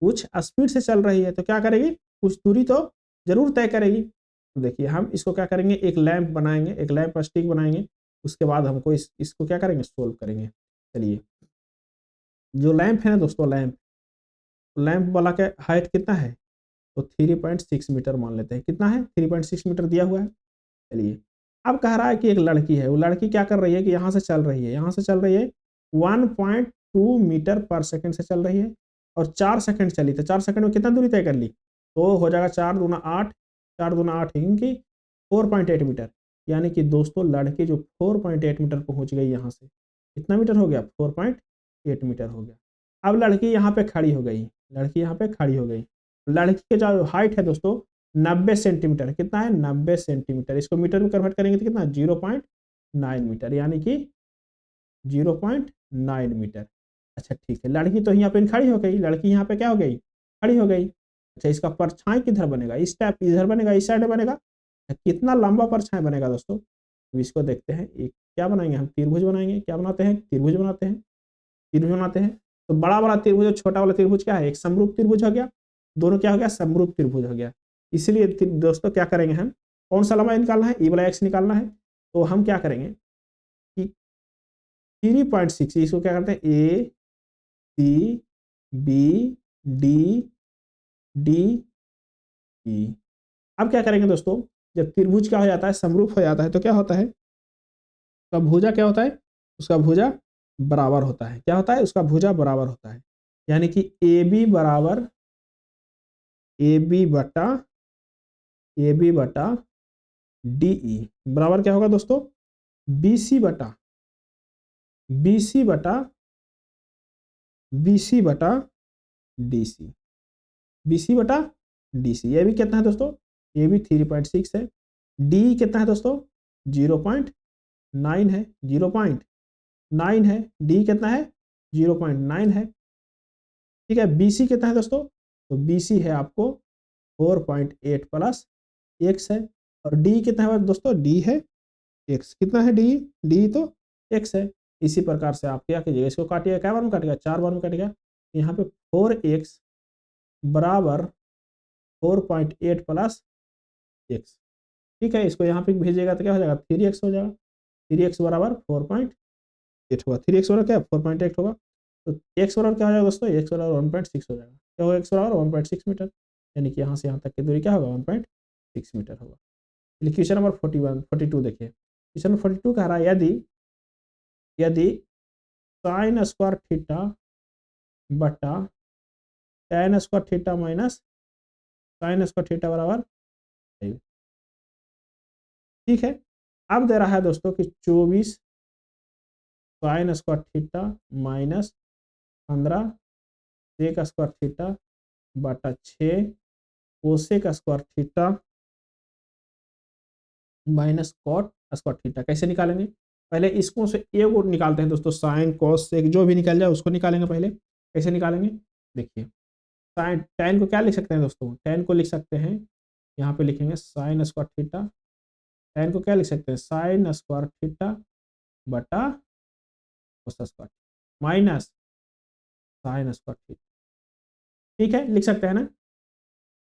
कुछ स्पीड से चल रही है, तो क्या करेगी? कुछ दूरी तो जरूर तय करेगी। तो देखिए हम इसको क्या करेंगे? एक लैंप बनाएंगे, एक लैंप स्टिक बनाएंगे। उसके बाद हमको इसको क्या करेंगे? सोल्व करेंगे। चलिए जो लैंप है ना दोस्तों, लैंप वाला का हाइट कितना है? तो 3.6 मीटर मान लेते हैं। कितना है? 3.6 मीटर दिया हुआ है। चलिए अब कह रहा है कि एक लड़की है, वो लड़की क्या कर रही है कि यहाँ से चल रही है, यहाँ से चल रही है 1.2 मीटर पर सेकंड से चल रही है, और 4 सेकंड चली। तो 4 सेकंड में कितना दूरी तय कर ली? तो हो जाएगा 4 दूना 8, 4 दूना 8 इनकी 4.8 मीटर। यानी कि दोस्तों लड़की जो 4.8 मीटर पहुंच गई यहाँ से। कितना मीटर हो गया? 4.8 मीटर हो गया। अब लड़की यहाँ पे खड़ी हो गई, लड़की यहाँ पे खड़ी हो गई। लड़की की जो हाइट है दोस्तों 90 सेंटीमीटर, कितना है 90 सेंटीमीटर। इसको मीटर में कन्वर्ट करेंगे तो कितना 0.9 मीटर, यानी कि 0.9 मीटर। अच्छा ठीक है, लड़की तो यहाँ पे खड़ी हो गई, लड़की यहाँ पे क्या हो गई, खड़ी हो गई। अच्छा इसका परछाई किधर बनेगा, इस टाइप इधर बनेगा, इस साइड बनेगा। कितना लंबा परछाई बनेगा दोस्तों, तो इसको देखते हैं। एक क्या बनाएंगे हम, त्रिभुज बनाएंगे। क्या बनाते हैं, त्रिभुज बनाते हैं, त्रिभुज बनाते हैं। तो बड़ा वाला त्रिभुज और छोटा वाला त्रिभुज क्या है, एक समरूप त्रिभुज हो गया। दोनों क्या हो गया, समरूप त्रिभुज हो गया। इसलिए दोस्तों क्या करेंगे हम, कौन सा लंबाई निकालना है, ई वाला एक्स निकालना है। तो हम क्या करेंगे कि 3.6 इसको क्या करते हैं, a c b d d e. अब क्या करेंगे दोस्तों, जब त्रिभुज क्या हो जाता है, समरूप हो जाता है, तो क्या होता है, उसका भुजा क्या होता है, उसका भुजा बराबर होता है। क्या होता है, उसका भुजा बराबर होता है। यानी कि ए बी बराबर ए बी बटा डी ई बराबर क्या होगा दोस्तों, बी सी बटा बी सी बटा बी सी बटा डी सी, बी सी बटा डी सी। ये भी कितना है दोस्तों, ये भी 3.6 है। डी कितना है दोस्तों, 0.9 है, 0.9 है। डी कितना है, 0.9 है। ठीक है, बी सी कितना है दोस्तों, तो बी सी है आपको 4.8 प्लस एक्स है। और डी कितना है दोस्तों, डी है एक्स। कितना है डी, डी तो एक्स है। इसी प्रकार से आप क्या कीजिएगा, इसको काटिएगा, क्या बार में काटिएगा, 4 बार में काटिएगा। यहाँ पे 4x बराबर 4.8 प्लस एक्स। ठीक है, इसको यहाँ पे भेजिएगा तो क्या हो जाएगा, 3x हो जाएगा। 3x बराबर 4.8 होगा, 3x बराबर क्या 4.8 होगा। तो x बराबर क्या हो जाएगा दोस्तों, x बराबर 1.6 हो जाएगा। क्या होगा, x बराबर 1.6 मीटर। यानी कि यहाँ से यहाँ तक की दूरी क्या होगा, 1.6 मीटर होगा। क्वेश्चन नंबर 42 देखिए। क्वेश्चन नंबर 42 कह रहा है, यदि साइन स्क्वायर थीटा बटा tan square theta minus sign square theta बराबर 5। ठीक है, अब दे रहा है दोस्तों कि 24 sine square theta minus 15 sec square theta बटा 6 cosec square theta minus cot square theta. कैसे निकालेंगे, पहले इसको से एक और निकालते हैं दोस्तों, साइन कॉस सेक जो भी निकल जाए उसको निकालेंगे। पहले कैसे निकालेंगे, देखिए साइन tan को क्या लिख सकते हैं दोस्तों, tan को लिख सकते हैं, यहाँ पे लिखेंगे साइन स्क्वायर थीटा। tan को क्या लिख सकते हैं, साइन स्क्वायर थीटा बटा cos square minus sign square theta. ठीक है, लिख सकते हैं ना।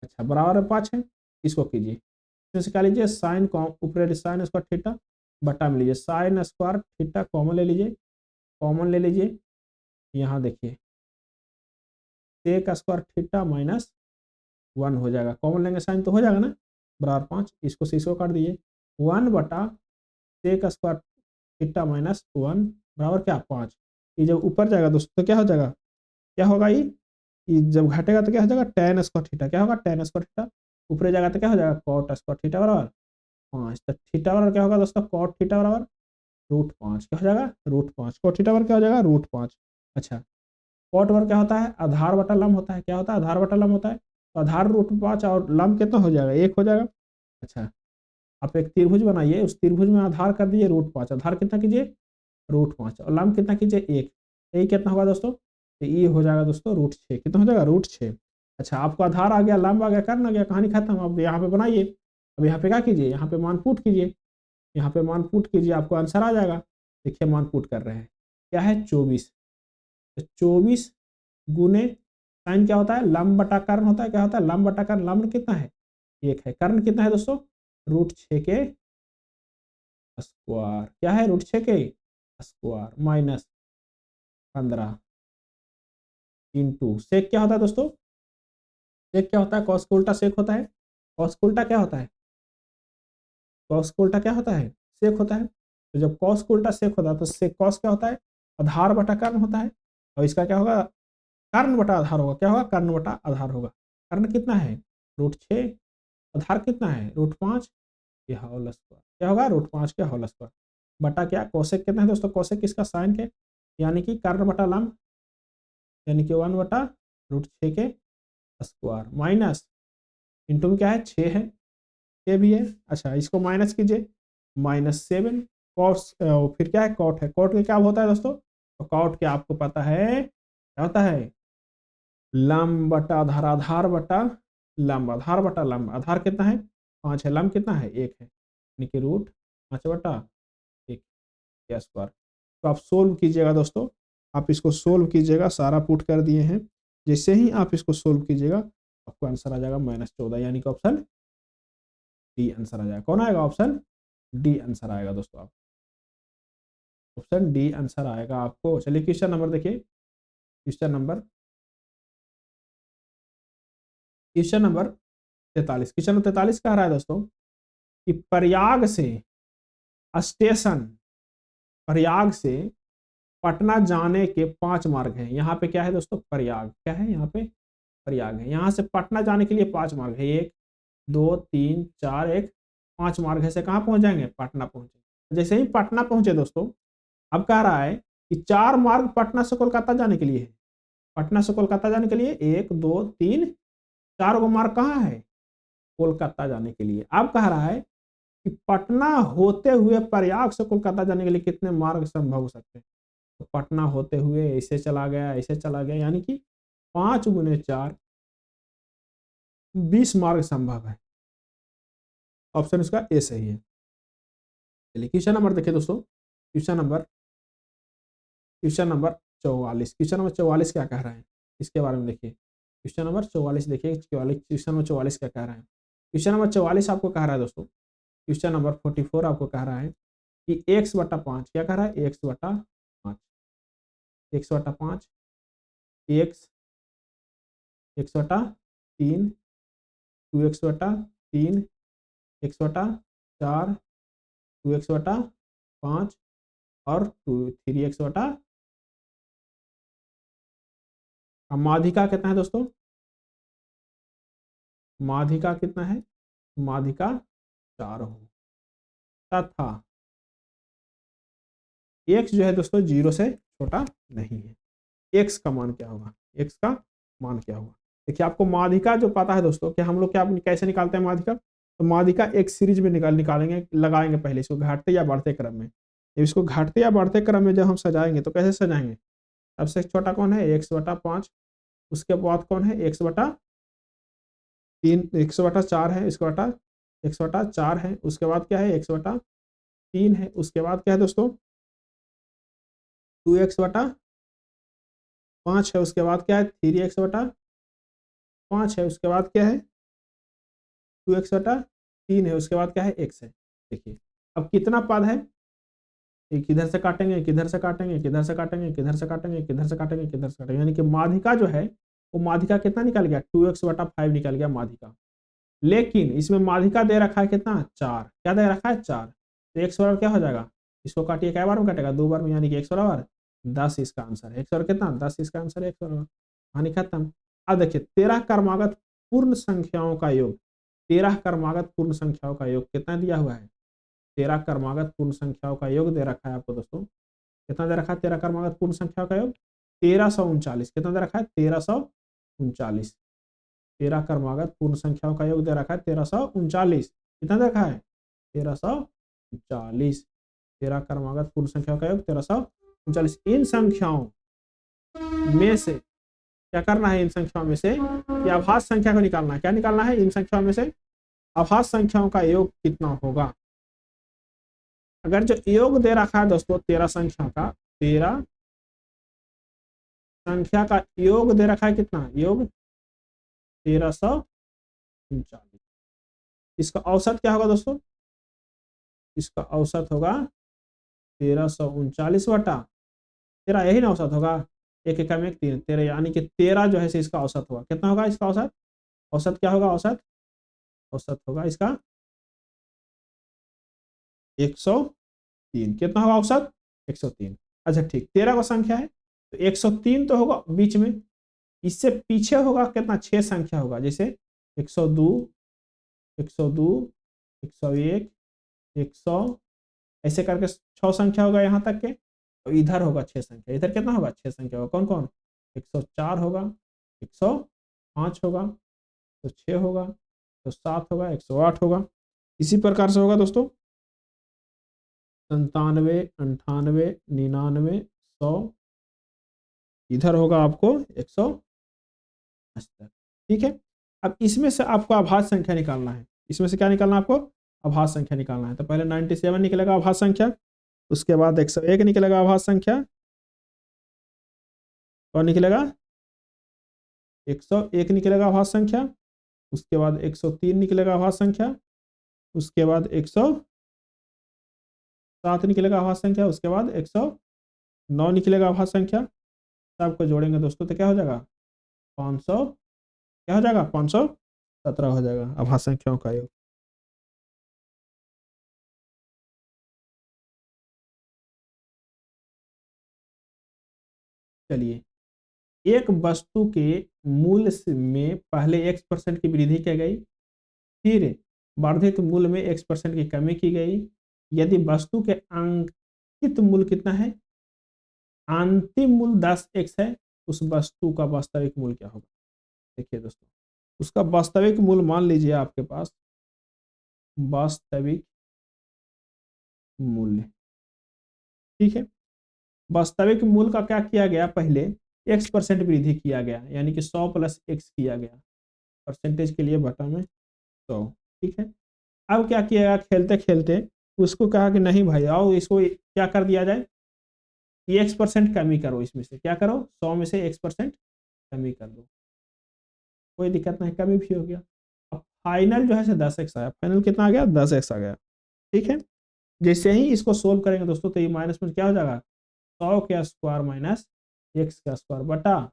अच्छा बराबर 5 है, इसको कीजिए, इससे क्या लीजिए, साइन ऊपर साइन स्क्वायर थीटा बटा में लीजिए साइन स्क्वायर थीटा, कॉमन ले लीजिए, कॉमन ले लीजिए। यहाँ देखिए सेक स्क्वायर थीटा माइनस 1 हो जाएगा, कॉमन लेंगे साइन तो हो जाएगा ना, बराबर 5। इसको से इसको काट दीजिए, 1 बटा सेक स्क्वायर थीटा माइनस 1 बराबर क्या 5। ये जब ऊपर जाएगा दोस्तों तो क्या हो जाएगा, क्या होगा, ये जब घटेगा तो क्या हो जाएगा, tan स्क्वायर थीटा। क्या होगा, tan स्क्वायर थीटा। ऊपर जाएगा तो क्या हो जाएगा, कॉट स्क्वायर थीटा बराबर 5। तो थीटा बराबर क्या होगा दोस्तों, कॉट थीटा बराबर √5। क्या हो जाएगा, √5। कॉट थीटा बराबर क्या हो जाएगा, √5। अच्छा कॉट बराबर क्या होता है, आधार बटा लंब होता है। क्या होता है, आधार बटा लंब होता है। तो आधार √5 और लंब कितना हो जाएगा, 1 हो जाएगा। अच्छा आप एक त्रिभुज बनाइए, उस त्रिभुज में आधार कर दीजिए √5, आधार कितना कीजिए √5 और लंब कितना कीजिए 1। यही कितना होगा दोस्तों, तो ये हो जाएगा दोस्तों √6। कितना हो जाएगा, √6। अच्छा आपको आधार आ गया, लंब आ गया, कर्ण आ गया, कहानी खत्म। अब यहाँ पे बनाइए, अब यहाँ पे क्या कीजिए, यहाँ पे मान पुट कीजिए, यहाँ पे मान पुट कीजिए, आपको आंसर आ जाएगा। देखिए मान पुट कर रहे हैं, क्या है 24। तो 24 गुने साइन क्या होता है, लंब बटा कर्ण होता है। क्या होता है, लंब बटा कर्ण। लंब कितना है 1 है, कर्ण कितना है दोस्तों √6 के स्क्वायर। क्या है, √6 के स्क्वायर माइनस 15 इंटू सेक क्या होता है दोस्तों, सेक क्या होता है, कॉस का उल्टा सेक होता है। कॉस का उल्टा क्या होता है, कॉस का उल्टा क्या होता है, सेक होता है। तो जब कॉस का उल्टा सेक होता है तो सेक कॉस क्या होता है, आधार बटा कर्ण होता है। और इसका क्या होगा, कर्ण बटा आधार होगा। क्या होगा, कर्ण बटा आधार होगा। कर्ण कितना है √6, आधार कितना है √5 के होल स्क्वायर। क्या होगा, √5 के होल स्क्वायर बटा क्या, कोसेक कितना है दोस्तों, कोसेक किसका, साइन के, यानी कि कर्ण बटा लंब, यानी कि 1 बटा √6 के स्क्वायर माइनस इंटू में क्या है 6 है, ये भी है। अच्छा इसको माइनस कीजिए, -7 कॉस, फिर क्या है कॉट है, कॉट के क्या होता है दोस्तों, तो कॉट के आपको पता है क्या होता है, लंब बटा आधार, आधार बटा लंब, आधार बटा लंब, आधार कितना है 5 है, लंब कितना है 1 है, यानी कि रूट 5 बटा 1 के स्क्वायर। तो आप सोल्व कीजिएगा दोस्तों, आप इसको सोल्व कीजिएगा, सारा पुट कर दिए हैं, जैसे ही आप इसको सोल्व कीजिएगा आपको आंसर आ जाएगा -14, यानी कि ऑप्शन डी आंसर आ जाएगा। कौन आएगा, ऑप्शन डी आंसर आएगा दोस्तों, आप ऑप्शन डी आंसर आएगा आपको। चलिए क्वेश्चन नंबर देखिए, क्वेश्चन नंबर 43, क्वेश्चन नंबर 43 कह रहा है दोस्तों कि स्टेशन प्रयाग से पटना जाने के 5 मार्ग हैं। यहाँ पे क्या है दोस्तों, प्रयाग, क्या है यहाँ पे प्रयाग है, यहाँ से पटना जाने के लिए 5 मार्ग है, 1 2 3 4 1 5 मार्ग है, से कहाँ पहुंच जाएंगे, पटना पहुंचे। जैसे ही पटना पहुंचे दोस्तों, अब कह रहा है कि 4 मार्ग पटना से कोलकाता जाने के लिए है, पटना से कोलकाता जाने के लिए 1 2 3 4 गो मार्ग कहाँ है, कोलकाता जाने के लिए। अब कह रहा है कि पटना होते हुए प्रयाग से कोलकाता जाने के लिए कितने मार्ग संभव हो सकते हैं। तो पटना होते हुए ऐसे चला गया, ऐसे चला गया, यानी कि 5 गुने 4 20 मार्ग संभव है। ऑप्शन इसका ए सही है। चलिए क्वेश्चन नंबर देखिए दोस्तों, क्वेश्चन नंबर 44, क्वेश्चन नंबर 44 क्या कह रहा है इसके बारे में देखिए। क्वेश्चन नंबर 44 देखिए, क्वेश्चन नंबर 44 क्या कह रहा है। क्वेश्चन नंबर 44 आपको कह रहा है दोस्तों, क्वेश्चन नंबर 44 आपको कह रहा है कि x/5, क्या कह रहा है x/5, x/5 x x/3 2x/3 x/4 2x/5 और 3x/। माध्यिका कितना है दोस्तों, माध्यिका कितना है, माध्यिका 4 हो, तथा x जो है दोस्तों 0 से छोटा नहीं है। x का मान क्या होगा, x का मान क्या होगा। देखिए आपको माध्यिका जो पता है दोस्तों कि हम लोग क्या कैसे निकालते हैं माध्यिका, तो माध्यिका एक सीरीज में निकालेंगे, लगाएंगे पहले इसको घटते या बढ़ते क्रम में। जब इसको घटते या बढ़ते क्रम में जब हम सजाएंगे तो कैसे सजाएंगे, सबसे छोटा कौन है x/5, उसके बाद कौन है x/3, x/4 है, x/4 है, उसके बाद क्या है x/3 है, उसके बाद क्या है दोस्तों 2x/5 है, उसके बाद क्या है 3x/5 है, उसके बाद क्या है 2x/3 है, उसके बाद क्या है x है। देखिए अब कितना पद है, एक इधर से काटेंगे, एक इधर से काटेंगे, एक इधर से काटेंगे, एक इधर से काटेंगे, एक इधर से काटेंगे, एक इधर से काटेंगे, यानी कि माध्यिका जो है वो माध्यिका कितना निकल गया 2x/5 निकल गया माध्यिका। लेकिन इसमें माध्यिका दे रखा है कितना 4, क्या दे रखा है 4, तो x बराबर क्या हो जाएगा, इसको काटिए क्या बार में कटेगा 2 बार में, यानी कि x बराबर 10 इसका आंसर है। x बराबर कितना 10 इसका आंसर है, x बराबर कहानी खत्म। अब देखिए 13 क्रमागत पूर्ण संख्याओं का योग, 13 क्रमागत पूर्ण संख्याओं का योग कितना दिया हुआ है, 13 क्रमागत पूर्ण संख्याओं का योग दे रखा है आपको दोस्तों, कितना दे रखा है 13 क्रमागत पूर्ण संख्याओं का योग 1339, कितना दे रखा है 1339, 13 क्रमागत पूर्ण संख्याओं का योग दे रखा है 1339, कितना दे रखा है 1339, 13 क्रमागत पूर्ण संख्याओं का योग 1339। इन संख्याओं में से क्या करना है, इन संख्याओं में से कि आभास संख्या को निकालना है, क्या निकालना है, इन संख्याओं में से आभास संख्याओं का योग कितना होगा। अगर जो योग दे रखा है दोस्तों 13 संख्या का, 13 संख्या का योग दे रखा है कितना, योग 1339, इसका औसत क्या होगा दोस्तों, इसका औसत होगा 1339 बटा 13, यही ना औसत होगा, एक एकम एक 3 13, यानी कि 13 जो है इसका औसत होगा, कितना होगा इसका औसत, औसत क्या होगा, औसत होगा इसका 103, कितना होगा औसत 103। अच्छा ठीक, 13 का संख्या है तो 103 तो होगा बीच में, इससे पीछे होगा कितना 6 संख्या होगा, जैसे 102 102 101 100, ऐसे करके 6 संख्या होगा यहाँ तक के, तो इधर होगा 6 संख्या, इधर कितना होगा 6 संख्या होगा, कौन कौन 104 होगा, 105 होगा, तो 6 होगा, 107 होगा, 108 होगा। इसी प्रकार से होगा दोस्तों 97, 98, 99, 100, इधर होगा आपको 180। ठीक है। अब इसमें से आपको अभाज्य संख्या निकालना है। इसमें से क्या निकालना है आपको? अभाज्य संख्या निकालना है। तो पहले 97 निकलेगा अभाज्य संख्या, उसके बाद 101 निकलेगा अभाज्य संख्या, और निकलेगा 101 निकलेगा अभाज्य संख्या, उसके बाद 103 निकलेगा अभाज्य संख्या, उसके बाद 107 निकलेगा अभाज्य संख्या, उसके बाद 109 निकलेगा अभाज्य संख्या। सबको जोड़ेंगे दोस्तों तो क्या हो जाएगा? 500, क्या हो जाएगा? 517 हो जाएगा अभाज्य संख्याओं का योग। चलिए, एक वस्तु के मूल्य में पहले x% की वृद्धि की गई, फिर वर्धित मूल्य में x% की कमी की गई। यदि वस्तु के अंकित मूल्य कितना है? अंतिम मूल्य 10x है, उस वस्तु का वास्तविक मूल्य क्या होगा? देखिए दोस्तों, उसका वास्तविक मूल्य मान लीजिए आपके पास वास्तविक मूल्य, ठीक है। वास्तविक मूल्य का क्या किया गया? पहले x% वृद्धि किया गया, यानी कि 100 + x किया गया, परसेंटेज के लिए बटा में 100, ठीक है। अब क्या किया गया? खेलते खेलते उसको कहा कि नहीं भाई आओ इसको क्या कर दिया जाए, ये x% कमी करो, इसमें से क्या करो, 100 में से x% कमी कर दो। कोई दिक्कत नहीं, कमी भी हो गया। अब फाइनल जो है 10x आया। फाइनल कितना आ गया? 10x आ गया, ठीक है। जैसे ही इसको सोल्व करेंगे दोस्तों तो ये माइनस में क्या हो जाएगा? 100 का स्क्वायर माइनस x का स्क्वायर बटा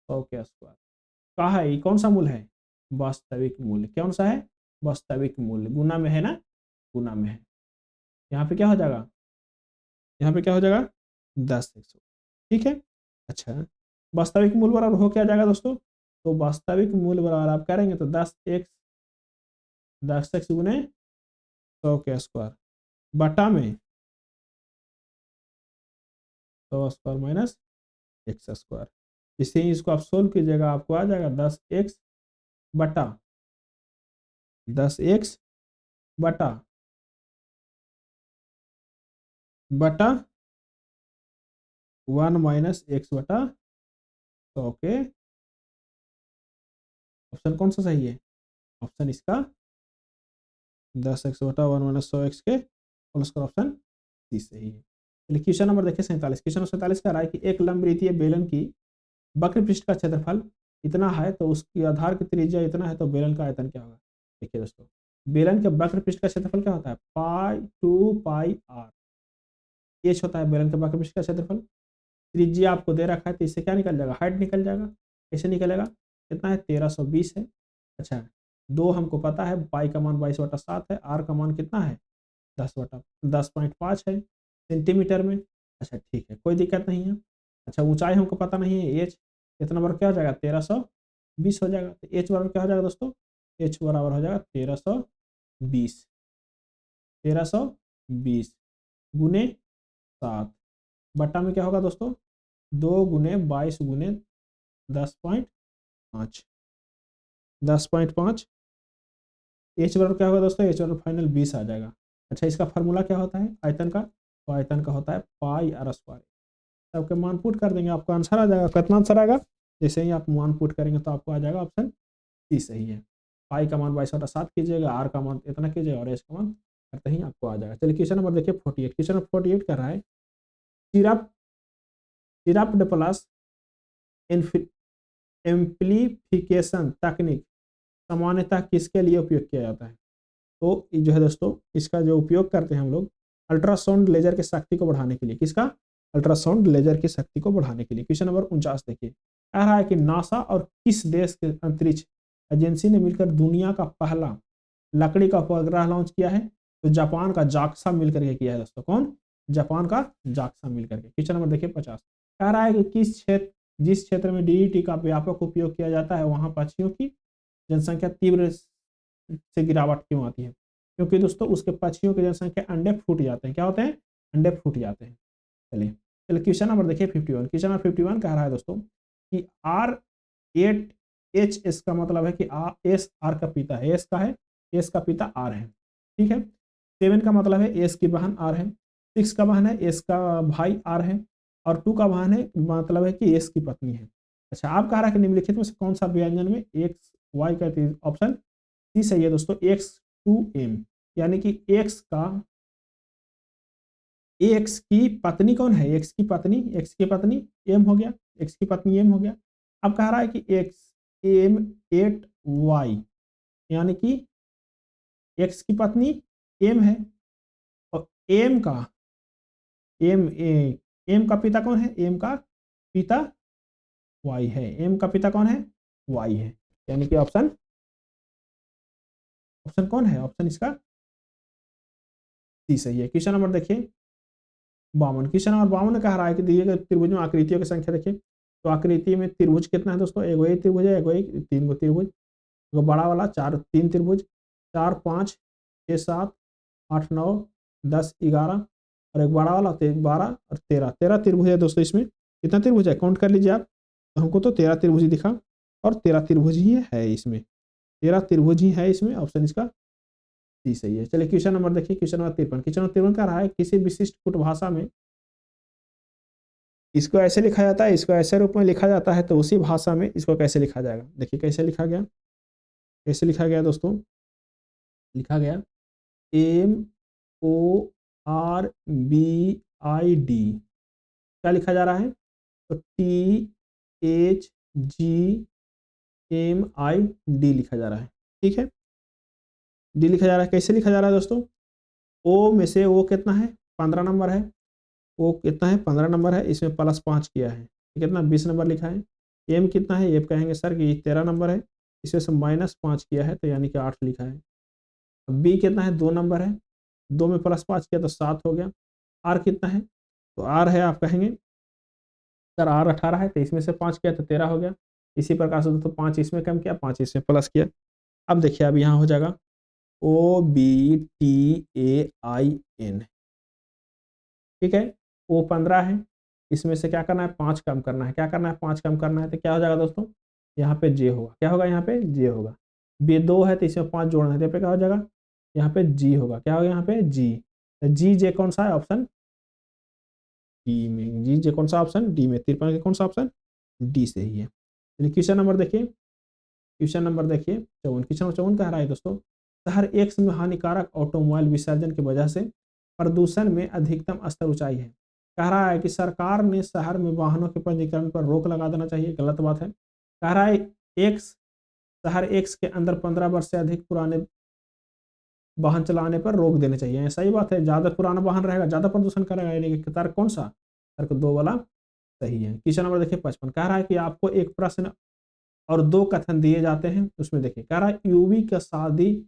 100 का स्क्वायर। कहा है ये कौन सा मूल्य है? वास्तविक मूल्य। कौन सा है? वास्तविक मूल्य। गुना में है ना, गुना में है। यहाँ पे क्या हो जाएगा? यहाँ पे क्या हो जाएगा? 10x, ठीक है। अच्छा, वास्तविक मूल्य बराबर हो क्या जाएगा दोस्तों? तो वास्तविक मूल्य बराबर आप करेंगे तो 10x गुने 100 का स्क्वायर बटा में 100 स्क्वायर माइनस x स्क्वायर। इसे ही इसको आप सोल्व कीजिएगा, आपको आ जाएगा 10x बटा 10x बटा 1 माइनस x बटा 100 के। ऑप्शन कौन सा सही है? ऑप्शन इसका 10x बटा 1 माइनस 100x के होल स्क्वायर, ऑप्शन सी सही है। चलिए क्वेश्चन नंबर देखिए 47। क्वेश्चन नंबर 47 कह रहा है कि एक लंबवृत्तीय बेलन की वक्र पृष्ठ का क्षेत्रफल इतना है तो उसकी आधार की त्रिज्या इतना है, तो बेलन का आयतन क्या होगा? देखिए दोस्तों, बेलन के वक्र पृष्ठ का क्षेत्रफल क्या होता है? पाई 2 पाई r एच होता है बेलन के वक्र पृष्ठ का क्षेत्रफल। त्रिज्या आपको दे रखा है तो इससे क्या निकल जाएगा? हाइट निकल जाएगा। कैसे निकलेगा? कितना है? 1320 है। अच्छा, दो हमको पता है, पाई का मान 22/7 है, आर का मान कितना है? 10/10.5 है सेंटीमीटर में। अच्छा ठीक है, कोई दिक्कत नहीं है। अच्छा, ऊंचाई हमको पता नहीं है, एच कितना बराबर क्या हो जाएगा? 1320 हो जाएगा। तो एच बराबर क्या हो जाएगा दोस्तों? एच बराबर हो जाएगा 1320, 1320 गुने 7 बट्टा में क्या होगा दोस्तों? 2 गुने 22 गुने 10.5, 10.5। एच बराबर क्या होगा दोस्तों? एच बराबर फाइनल 20 आ जाएगा। अच्छा, इसका फार्मूला क्या होता है आयतन का? तो आयतन का होता है पाई r स्क्वायर। सबके मान पुट कर देंगे, आपका आंसर आ जाएगा। कितना आंसर आएगा? जैसे ही आप मान पुट करेंगे तो आपको आ जाएगा ऑप्शन सी सही है। पाई का मान 22/7 कीजिएगा, आर का मान इतना कीजिएगा और एच का मान करते ही आपको आ जाएगा। चलिए क्वेश्चन नंबर देखिए 48। क्वेश्चन नंबर 48 कर रहा है सिरप प्लस एम्प्लीफिकेशन तकनीक सामान्यतः किसके लिए उपयोग किया जाता है? तो जो है दोस्तों, इसका जो उपयोग करते हैं हम लोग अल्ट्रासाउंड लेजर की शक्ति को बढ़ाने के लिए। किसका? अल्ट्रासाउंड लेजर की शक्ति को बढ़ाने के लिए। क्वेश्चन नंबर 49 देखिए, कह रहा है कि नासा और किस देश के अंतरिक्ष एजेंसी ने मिलकर दुनिया का पहला लकड़ी का उपग्रह लॉन्च किया है? तो जापान का जाक्सा मिलकर के किया है दोस्तों। कौन? जापान का जाक्सा मिलकर के। क्वेश्चन नंबर देखिए 50, कह रहा है कि जिस क्षेत्र में डीडीटी का व्यापक उपयोग किया जाता है वहां पक्षियों की जनसंख्या तीव्र से गिरावट क्यों आती है? क्योंकि दोस्तों उसके पक्षियों की जनसंख्या अंडे फूट जाते हैं। क्या होते हैं? अंडे फूट जाते हैं। चलिए चलिए क्वेश्चन नंबर देखिए 51। क्वेश्चन नंबर 51 कह रहा है दोस्तों कि R8 एच एस का मतलब है कि एस आर का पिता है, एस का है, एस का पिता आर है, ठीक है। 7 का मतलब है एस की बहन आर है, 6 का बहन है एस का भाई आर है, और 2 का बहन है मतलब है कि एस की पत्नी है। अच्छा, आप कह रहा है कि निम्नलिखित में से कौन सा व्यंजन में एक्स वाई का, ऑप्शन सी सही है दोस्तों, एक्स टू एम, यानी कि एक्स की पत्नी कौन है, एक्स की पत्नी एम हो गया, एक्स की पत्नी एम हो गया। अब कह रहा है कि एक्स एम एट वाई, यानी कि एक्स की पत्नी एम है, और एम एम का पिता कौन है, एम का पिता वाई है, एम का पिता कौन है, वाई है, यानी कि ऑप्शन ऑप्शन कौन है, ऑप्शन इसका सी सही है। क्वेश्चन नंबर देखिए 52, क्वेश्चन नंबर 52 कह रहा है कि दिए गए त्रिभुज में आकृतियों की संख्या देखिए। तो आकृति में त्रिभुज कितना है दोस्तों, एगो एक त्रिभुज है, एगो एक 3 गो त्रिभुज, एगो बड़ा वाला 3 त्रिभुज, 4 5 6 7 8 9 10 11, और एक बड़ा वाला 12 और 13 त्रिभुज है दोस्तों। इसमें कितना त्रिभुज है, काउंट कर लीजिए आप। तो हमको तो 13 त्रिभुज ही दिखा, और 13 त्रिभुज ही है इसमें, 13 त्रिभुज ही है इसमें, ऑप्शन इसका सी सही है। चलिए क्वेश्चन नंबर देखिए, क्वेश्चन नंबर 53, क्वेश्चन नंबर 53 का रहा है किसी विशिष्ट कुट भाषा में इसको ऐसे लिखा जाता है, इसको ऐसे रूप में लिखा जाता है, तो उसी भाषा में इसको कैसे लिखा जाएगा, देखिए कैसे लिखा गया, कैसे लिखा गया दोस्तों, लिखा गया MORBID, क्या लिखा जा रहा है, तो THGMID लिखा जा रहा है, ठीक है, डी लिखा जा रहा है। कैसे लिखा जा रहा है दोस्तों, ओ में से ओ कितना है, 15 नंबर है, ओ कितना है 15 नंबर है, इसमें +5 किया है, कितना 20 नंबर लिखा है। एम कितना है, एम कहेंगे सर कि 13 नंबर है, इसमें से -5 किया है, तो यानी कि 8 लिखा है। बी कितना है, 2 नंबर है, 2 में +5 किया तो 7 हो गया। आर कितना है, तो आर है, आप कहेंगे सर आर 18 है, तो इसमें से 5 किया तो 13 हो गया। इसी प्रकार से दोस्तों 5 इसमें कम किया, 5 इसमें प्लस किया। अब देखिए अब यहाँ हो जाएगा OBTAIN, ठीक है, ओ 15 है, इसमें से क्या करना है, 5 कम करना है, क्या करना है, 5 कम करना है, तो क्या हो जाएगा दोस्तों, यहाँ पे जे होगा, क्या होगा, यहाँ पे जे होगा। बी 2 है, तो इसमें 5 जोड़ना है, तो यहाँ पे क्या हो जाएगा, यहाँ पे जी होगा, क्या होगा, यहाँ पे जी। तो जी जे कौन सा है, ऑप्शन डी में, जी जे कौन सा ऑप्शन, डी में, 53 का कौन सा ऑप्शन, डी से ही है। चलिए क्वेश्चन नंबर देखिए, क्वेश्चन नंबर देखिए 54, क्वेश्चन नंबर 54 कह रहा है दोस्तों, शहर एक्स में हानिकारक ऑटोमोबाइल विसर्जन की वजह से प्रदूषण में अधिकतम स्तर ऊंचाई है। कह रहा है कि सरकार ने शहर में वाहनों के पंजीकरण पर रोक लगा देना चाहिए, गलत बात है। कह रहा है एक्स शहर एक्स के अंदर 15 वर्ष से अधिक पुराने वाहन चलाने पर रोक देनी चाहिए, सही बात है, ज्यादा पुराना वाहन रहेगा ज्यादा प्रदूषण करेगा, यानी कि तर्क कौन सा, तर्क 2 वाला सही है। क्वेश्चन नंबर देखिए 55, कह रहा है कि आपको एक प्रश्न और 2 कथन दिए जाते हैं, उसमें देखिए कह रहा है यूवी का शादी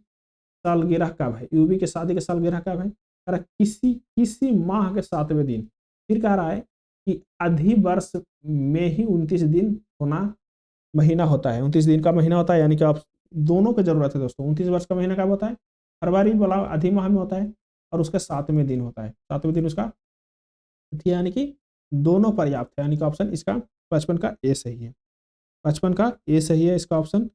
सालगिरह कब है, यूवी के शादी का सालगिरह कब है, कह रहा है किसी किसी माह के 7वें दिन। फिर कह रहा है कि अधिवर्ष में ही 29 दिन होना महीना होता है, 29 दिन का महीना होता है, यानी कि आप दोनों की जरूरत है दोस्तों। 29 वर्ष का महीना कब होता है, फरवरी वाला अधि माह में होता है, और उसका 7वें दिन होता है, 7वें दिन उसका, यानी कि दोनों पर्याप्त है, यानी कि ऑप्शन इसका 55 का ए सही है, 55 का ए सही है इसका ऑप्शन।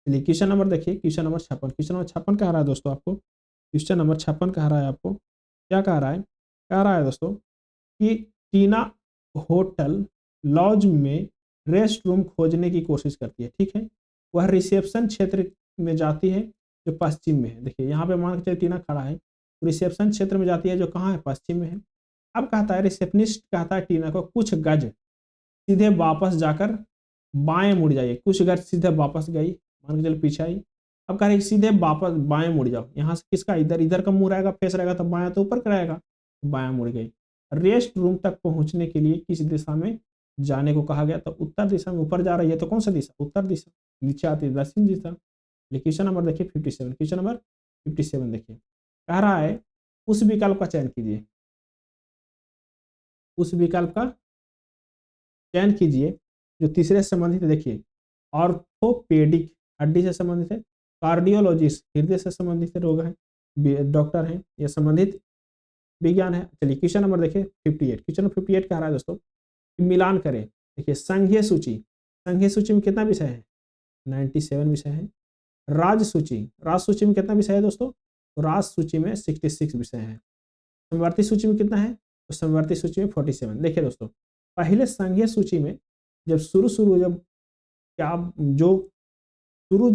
चलिए क्वेश्चन नंबर देखिए, क्वेश्चन नंबर 56, क्वेश्चन नंबर 56 कह रहा है दोस्तों आपको, क्वेश्चन नंबर 56 कह रहा है आपको, क्या कह रहा है, कह रहा है दोस्तों कि टीना होटल लॉज में रेस्ट रूम खोजने की कोशिश करती है, ठीक है, वह रिसेप्शन क्षेत्र में जाती है जो पश्चिम में है। देखिए यहाँ पे मान के चलिए टीना खड़ा है, रिसेप्शन क्षेत्र में जाती है जो कहाँ है, पश्चिम में है। अब कहता है रिसेप्शनिस्ट कहता है टीना को कुछ गज सीधे वापस जाकर बाएं मुड़ जाइए, कुछ गज सीधे वापस गई, मान के चलो पीछे आई। अब कह रहे सीधे वापस बाएं मुड़ जाओ, यहाँ से किसका इधर इधर का मुंह रहेगा, फेस रहेगा, तो बायां तो ऊपर का रहेगा, बायां मुड़ गई। रेस्ट रूम तक पहुंचने के लिए किस दिशा में जाने को कहा गया, तो उत्तर दिशा में ऊपर जा रही है, तो कौन सा दिशा, उत्तर दिशा, नीचे आती है दक्षिण दिशा। क्वेश्चन नंबर देखिए 57, क्वेश्चन नंबर 57 देखिए, कह रहा है उस विकल्प का चयन कीजिए, उस विकल्प का चयन कीजिए जो तीसरे से संबंधित है। देखिए ऑर्थोपेडिक हड्डी से संबंधित है, कार्डियोलॉजिस्ट हृदय से संबंधित रोग है, डॉक्टर हैं, यह संबंधित विज्ञान है। चलिए क्वेश्चन नंबर देखिए 58, क्वेश्चन नंबर 58 कह रहा है दोस्तों कि मिलान करें देखिए संघीय सूची में कितना विषय है, 97 विषय है। राज सूची में कितना विषय है दोस्तों, तो राज सूची में 66 विषय है। समवर्ती सूची में कितना है, तो समवर्ती सूची में 47। देखिए दोस्तों, पहले संघीय सूची में जब जब क्या जो जो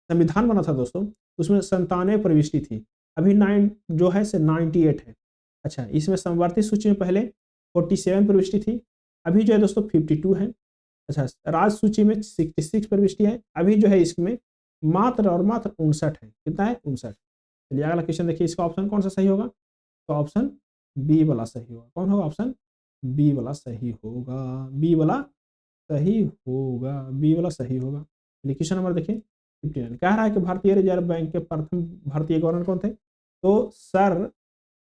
संविधान बना था दोस्तों, उसमें 97 प्रविष्टि थी। अभी 9 जो है से 98 है। अच्छा, इसमें समवर्ती सूची में पहले 47 प्रविष्टि थी, अभी जो है दोस्तों 52 है। अच्छा, राज सूची में 66 प्रविष्टि है, अभी जो है इसमें मात्र 59 है। कितना है, 59। चलिए अगला क्वेश्चन देखिए, इसका ऑप्शन कौन सा सही होगा, तो ऑप्शन बी वाला सही होगा। कौन होगा, ऑप्शन बी वाला सही होगा, बी वाला सही होगा, बी वाला सही होगा। चलिए क्वेश्चन नंबर देखिए 59, कह रहा है कि भारतीय रिजर्व बैंक के प्रथम भारतीय गवर्नर कौन थे, तो सर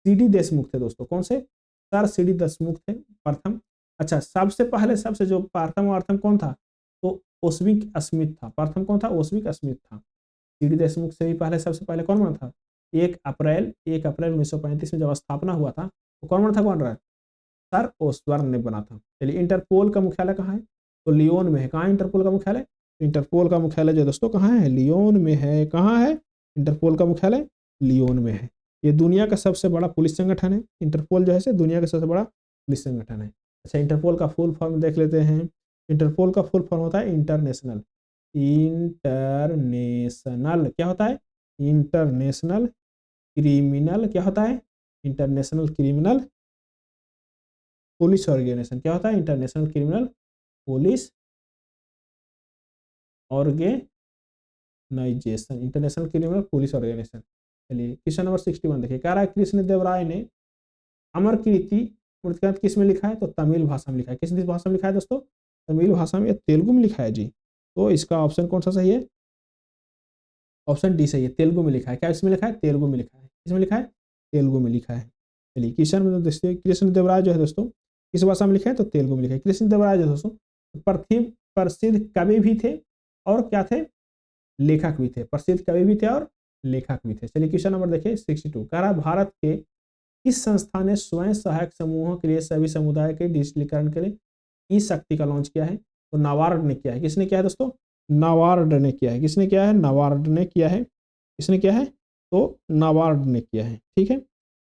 सीडी देशमुख थे दोस्तों। कौन से, सर सीडी देशमुख थे प्रथम। अच्छा, सबसे पहले सबसे जो प्रथम कौन था, तो ओस्विक स्मिथ था। प्रथम कौन था, ओस्विक स्मिथ था। सीडी देशमुख से भी पहले सबसे पहले कौन बना था, 1 अप्रैल 1935 में जब स्थापना हुआ था, तो कौन बना था, कौन रहा, सर ओसबर्न ने बना था। चलिए इंटरपोल का मुख्यालय कहाँ है, तो लियोन में है। कहाँ है इंटरपोल का मुख्यालय, इंटरपोल का मुख्यालय जो दोस्तों कहाँ है, लियोन में है। कहाँ है, इंटरपोल का मुख्यालय लियोन में है। ये दुनिया का सबसे बड़ा पुलिस संगठन है। इंटरपोल जो है दुनिया का सबसे बड़ा पुलिस संगठन है। अच्छा, इंटरपोल का फुल फॉर्म देख लेते हैं। इंटरपोल का फुल फॉर्म होता है इंटरनेशनल क्या होता है, इंटरनेशनल क्रिमिनल, क्या होता है, इंटरनेशनल क्रिमिनल पुलिस ऑर्गेनाइजेशन। क्या होता है, international criminal police organisation, international criminal police organisation. चलिए क्वेश्चन नंबर 61 देखिए, कह रहा है कृष्ण देव राय ने अमर कीर्ति मृतकांत किस में लिखा है, तो तमिल भाषा में लिखा है। किस भाषा में लिखा है दोस्तों, तमिल भाषा में, तेलुगु में लिखा है जी। तो इसका ऑप्शन कौन सा सही है, ऑप्शन डी सही है, तेलुगु में लिखा है। क्या इसमें लिखा है, तेलुगु में लिखा है। इसमें लिखा है, तेलुगु में लिखा है। चलिए क्वेश्चन में दोस्तों, कृष्ण देव राय जो है दोस्तों किस भाषा में लिखा है, तो तेलुगु में लिखा है। कृष्ण देव राय जो दोस्तों प्रसिद्ध कवि भी थे और क्या थे, लेखक भी थे। प्रसिद्ध कवि भी थे और लेखक भी थे। चलिए क्वेश्चन नंबर देखिए 62, कह रहा है भारत के किस संस्था ने स्वयं सहायक समूहों के लिए सभी समुदाय के डिजिटलीकरण के लिए ई शक्ति का लॉन्च किया है, तो नाबार्ड ने किया है। किसने किया है दोस्तों, नाबार्ड ने किया है। किसने किया है, नाबार्ड ने किया है। किसने किया है, तो नाबार्ड ने किया है। ठीक है,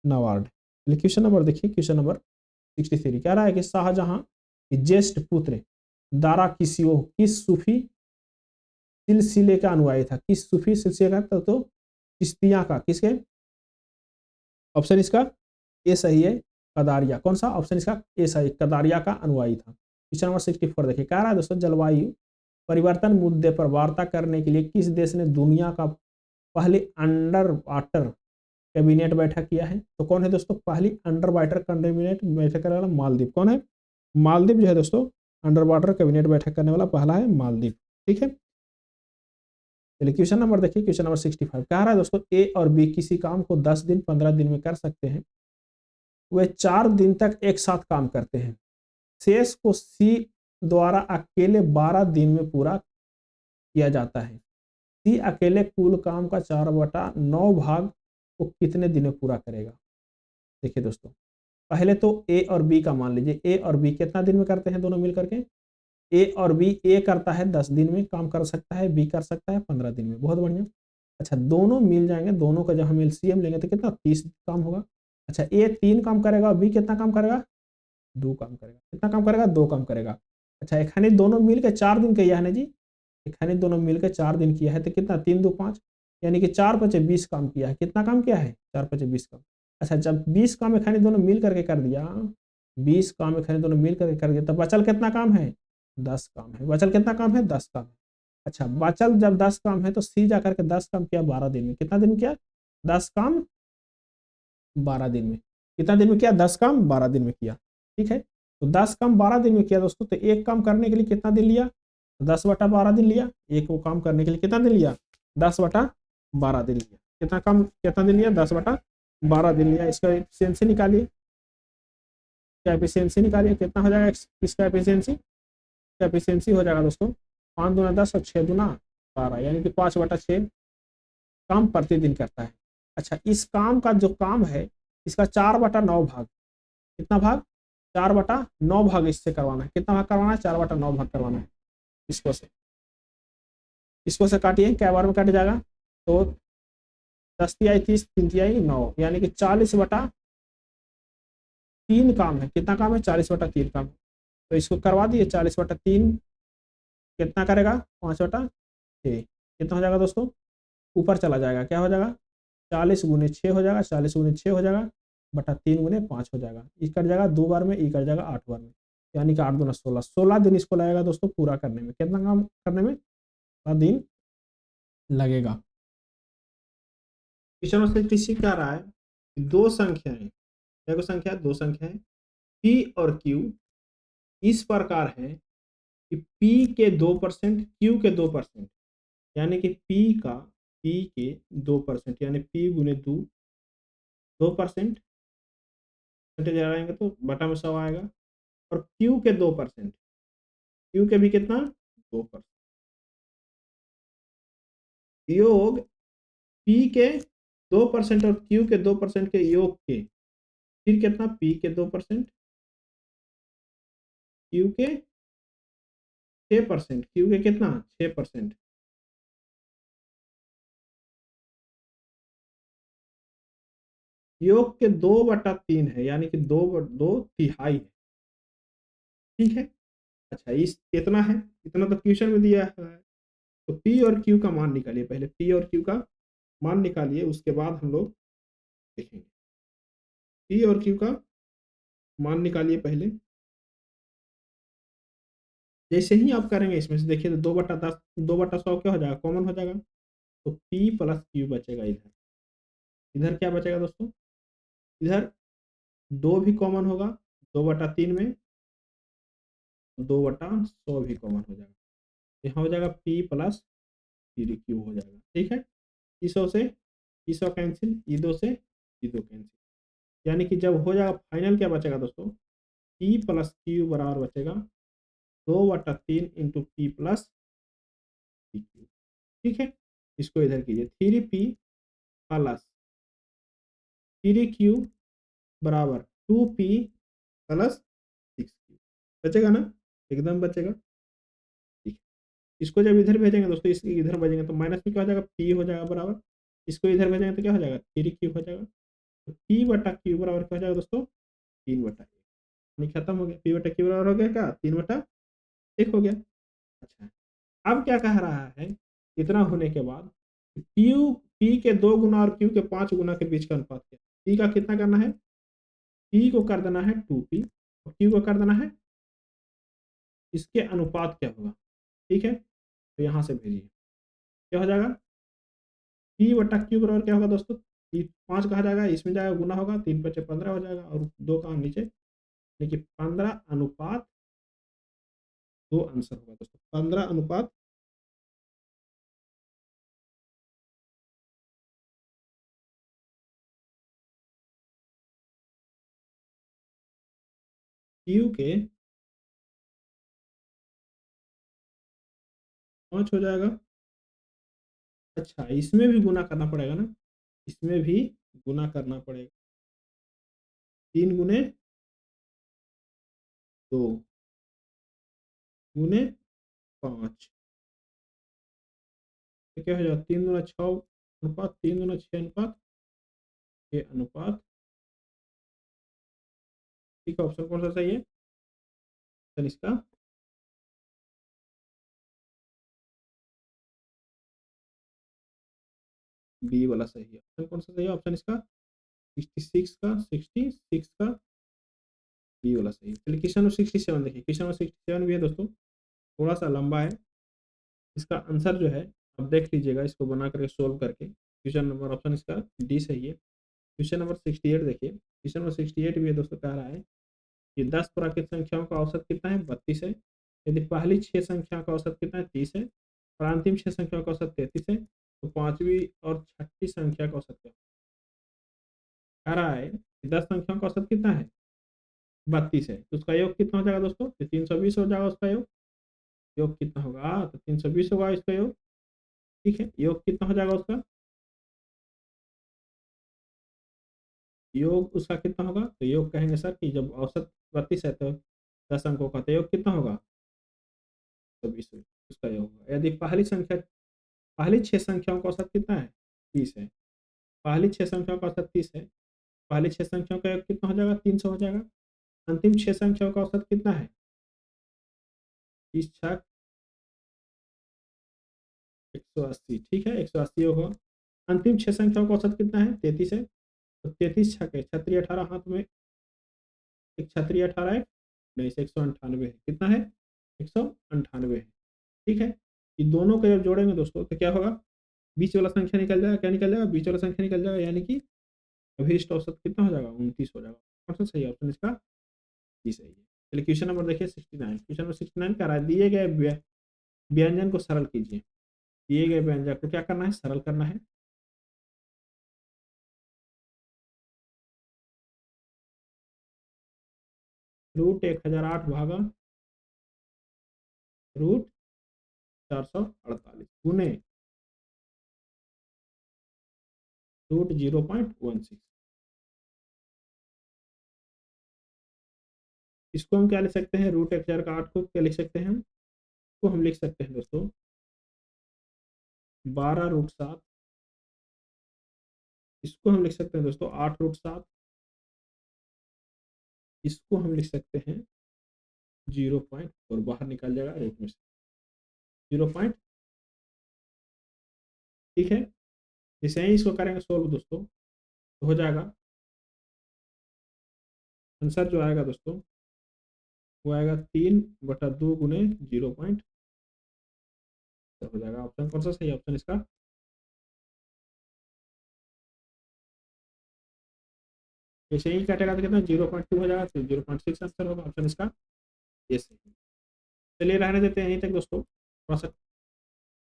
नाबार्ड। क्वेश्चन नंबर देखिए, क्वेश्चन नंबर 63, कह रहा है कि शाहजहां के ज्येष्ठ पुत्र दारा किसियो किस सूफी सिलसिले का अनुयायी था। किस सूफी सिलसिले का, तो चिश्तिया का। किसके, ऑप्शन इसका ए सही है, कदारिया। कौन सा, ऑप्शन इसका ए सही, कदारिया का अनुयायी था। क्वेश्चन नंबर 64 देखिए, कह रहा है दोस्तों जलवायु परिवर्तन मुद्दे पर वार्ता करने के लिए किस देश ने दुनिया का पहली अंडर वाटर कैबिनेट बैठक किया है, तो कौन है दोस्तों, पहली अंडर वाटर कैबिनेट बैठक करने वाला मालदीव। कौन है, मालदीव जो है दोस्तों अंडर वाटर कैबिनेट बैठक करने वाला पहला है मालदीव। ठीक है, चलिए क्वेश्चन नंबर देखिए, क्वेश्चन नंबर 65, कह रहा है दोस्तों ए और बी किसी काम को 10 दिन 15 दिन में कर सकते हैं, वे 4 दिन तक एक साथ काम करते हैं। शेष को सी द्वारा अकेले 12 दिन में पूरा किया जाता है। सी अकेले कुल काम का 4/9 भाग को कितने दिन में पूरा करेगा। देखिए दोस्तों, पहले तो ए और बी का मान लीजिए, ए और बी कितना दिन में करते हैं दोनों मिलकर के, ए और बी, ए करता है 10 दिन में काम कर सकता है, बी कर सकता है 15 दिन में। बहुत बढ़िया। अच्छा, दोनों मिल जाएंगे, दोनों का जब हम एलसीएम लेंगे तो कितना, 30 काम होगा। अच्छा, ए 3 काम करेगा और बी कितना काम करेगा, 2 काम करेगा। कितना काम करेगा, 2 काम करेगा। अच्छा, एखानी दोनों मिलकर 4 दिन किया है ना जी, एखानी दोनों मिलकर 4 दिन किया है, तो कितना, 3 2 5, यानी कि 4 5 20 काम किया है। कितना काम किया है, 4 5 20 काम। अच्छा, जब 20 काम एखानी दोनों मिल करके कर दिया, 20 काम एखानी दोनों मिल करके कर दिया, तो बचल कितना काम है, 10 काम है। बचल कितना काम है, 10 काम है। अच्छा, बचल जब 10 काम है तो सी जाकर के 10 काम किया 12 दिन में। कितना दिन किया, 10 काम 12 दिन में। कितना दिन में किया, 10 काम 12 दिन में किया। ठीक है, तो 10 काम 12 दिन में किया दोस्तों, तो एक काम करने के लिए कितना दिन लिया, 10/12 दिन लिया। एक वो काम करने के लिए कितना दिन लिया, 10/12 दिन लिया। कितना काम, कितना दिन लिया, 10/12 दिन लिया। इसका एफिशिएंसी निकालिए, क्या एफिशिएंसी निकालिए, कितना हो जाएगा इसका एफिशिएंसी। एफिशिएंसी हो जाएगा दोस्तों 5 दूना 10 और 6 दूना 12, यानी कि 5/6 काम प्रतिदिन करता है। अच्छा, इस काम का जो काम है इसका 4/9 भाग, कितना भाग, 4/9 भाग इससे करवाना है। कितना भाग करवाना है? 4/9 भाग करवाना है इसको से। इसको से काटिए, क्या बार में काट जाएगा? तो 10 तिहाई 30, 3 तिहाई 9, यानी कि 40/3 काम है। कितना काम है? 40/3 काम। तो इसको करवा दिए, 40/3 कितना करेगा? 5/6। कितना हो जाएगा दोस्तों? ऊपर चला जाएगा, क्या हो जाएगा? 40 × 6 हो जाएगा, 40 × 6 हो जाएगा, बटा 3 × 5 हो जाएगा। ई कट जाएगा 2 बार में, ई कट जाएगा 8 बार में, यानी कि 8 दूना 16। 16 दिन इसको लगेगा दोस्तों पूरा करने में। कितना काम करने में? 16 दिन लगेगा। क्वेश्चन नंबर 66 क्या रहा है? दो संख्याएं, देखो संख्या, दो संख्याएं P और Q इस प्रकार है कि P के 2%, Q के 2%, यानी कि P के 2%, यानी P गुने 2% लगाएंगे तो बटा में 100 आएगा। और Q के 2%, Q के भी कितना? 2%। योग P के 2% और Q के 2% के योग के, फिर कितना? P के 2%, Q के 6%, Q के कितना? 6%। योग के 2/3 है, यानी कि 2/2 है। ठीक है। अच्छा, इस इतना है, इतना तो क्वेश्चन में दिया है। तो P और Q का मान निकालिए, पहले P और Q का मान निकालिए, उसके बाद हम लोग देखेंगे। P और Q का मान निकालिए पहले। जैसे ही आप करेंगे इसमें से, देखिए तो 2/10, 2/100 क्या हो जाएगा? कॉमन हो जाएगा। तो P प्लस Q बचेगा इधर। इधर क्या बचेगा दोस्तों? इधर 2 भी कॉमन होगा 2/3 में, 2/100 भी कॉमन हो जाएगा। यहाँ हो जाएगा P प्लस फिर Q हो जाएगा। ठीक है। ई 100 से ई 100 कैंसिल, ई 2 से ई 2 कैंसिल, यानी कि जब हो जाएगा फाइनल, क्या बचेगा दोस्तों? P प्लस Q बराबर बचेगा 2/3 इंटू P प्लस Q। ठीक है। इसको इधर कीजिए, 3P प्लस 3Q बराबर 2P प्लस 6Q। बचेगा ना? एकदम बचेगा। ठीक है। इसको जब इधर भेजेंगे दोस्तों, इस इधर भेजेंगे तो माइनस में क्या हो जाएगा? P हो जाएगा बराबर। इसको इधर भेजेंगे तो क्या हो जाएगा? 3Q हो जाएगा। तो P/Q बराबर क्या हो जाएगा दोस्तों? 3/1। नहीं, खत्म हो गया। P/Q बराबर हो गया क्या? 3/1 हो गया। अच्छा, अब क्या कह रहा है? इतना होने के बाद Q, P के 2 गुना और Q के 5 गुना के बीच का अनुपात क्या है? P का कितना करना है? P को कर देना है 2P और Q को कर देना है, इसके अनुपात क्या होगा? ठीक है। तो यहाँ से भेजिए, क्या हो जाएगा? P/Q बराबर क्या होगा दोस्तों? 5 कहा जाएगा, इसमें जाएगा गुना होगा, 3×5 = 15 हो जाएगा, और 2 का नीचे, यानी कि 15/2 आंसर होगा दोस्तों। 15/, Q के 5 हो जाएगा। अच्छा, इसमें भी गुना करना पड़ेगा ना? इसमें भी गुना करना पड़ेगा। 3 × 2 गुने 5, तो क्या हो जाएगा? 3 × 6 अनुपात, 3 × 6 अनुपात, 6 अनुपात। ठीक है। ऑप्शन कौन सा सही है? ऑप्शन इसका बी वाला सही है। ऑप्शन कौन सा सही है? ऑप्शन इसका 66 का बी वाला सही है। चलिए क्वेश्चन नंबर 67 देखिए। क्वेश्चन नंबर 67 भी है दोस्तों, थोड़ा सा लंबा है। इसका आंसर जो है आप देख लीजिएगा, इसको बना करके सोल्व करके। क्वेश्चन नंबर, ऑप्शन इसका डी सही है। क्वेश्चन नंबर 68 देखिए। क्वेश्चन नंबर 68 भी है दोस्तों, कह रहा है कि 10 प्राकृत संख्याओं का औसत कितना है? 32 है। यदि पहली 6 संख्याओं का औसत कितना है? 30 है। और अंतिम 6 संख्याओं का औसत 33 है, तो पांचवी और छठी संख्या का औसत क्या? कह रहा है कि 10 संख्याओं का औसत कितना है? 32 है। तो उसका योग कितना हो जाएगा दोस्तों? 320 हो जाएगा उसका योग। योग कितना होगा? तो 320 होगा इसका योग। ठीक है। योग कितना हो जाएगा उसका? योग उसका कितना होगा, तो योग कहेंगे सर कि जब औसत 32 है तो 10 अंकों का, तो योग कितना होगा, तो 20 उसका योग होगा। यदि पहली 6 संख्याओं का औसत कितना है, 30 है, पहली 6 संख्याओं का औसत 30 है, पहली 6 संख्याओं का योग कितना हो जाएगा, 300 हो जाएगा। अंतिम 6 संख्याओं का औसत कितना है, 30 छक 180, ठीक है, 180 योग होगा। अंतिम 6 संख्याओं का औसत कितना है, 33 है, तो 33 छके छतरी 18 हाथ में, एक छतरी 18 है, नहीं से 198 है, कितना है, 198 है, ठीक है। ये दोनों को जब जोड़ेंगे दोस्तों तो क्या होगा, बीच वाला संख्या निकल जाएगा, क्या निकल जाएगा, बीच वाला संख्या निकल जाएगा, यानी कि अभीष्ट औसत कितना हो जाएगा, 29 हो जाएगा। कौन सा सही ऑप्शन इसका, जी सही है। चलिए क्वेश्चन नंबर देखिए 69, क्वेश्चन नंबर 69 कह रहा है दिए गए व्यंजन को सरल कीजिए, दिए गए व्यंजन को क्या करना है, सरल करना है। रूट 1008 भागा रूट 448 गुने रूट 0.16, इसको हम क्या लिख सकते हैं, रूट 1008 को क्या लिख सकते हैं हम, को हम लिख सकते हैं दोस्तों 12√7, इसको हम लिख सकते हैं दोस्तों 8√7, इसको हम लिख सकते हैं 0.4, बाहर निकल जाएगा रूट में से 0. ठीक है, जैसे ही इसको करेंगे सोल्व दोस्तों तो हो जाएगा, आंसर जो आएगा दोस्तों वो आएगा 3/2 गुने 0. हो जाएगा। ऑप्शन कौन सा सही ऑप्शन इसका, जैसे ही कटेगा तो कितना 0.2 हो जाएगा, तो 0.6 आंसर होगा ऑप्शन इसका ये सही। चलिए रहने देते हैं यहीं तक दोस्तों, थोड़ा सा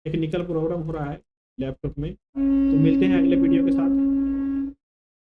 टेक्निकल प्रॉब्लम हो रहा है लैपटॉप में, तो मिलते हैं अगले वीडियो के साथ।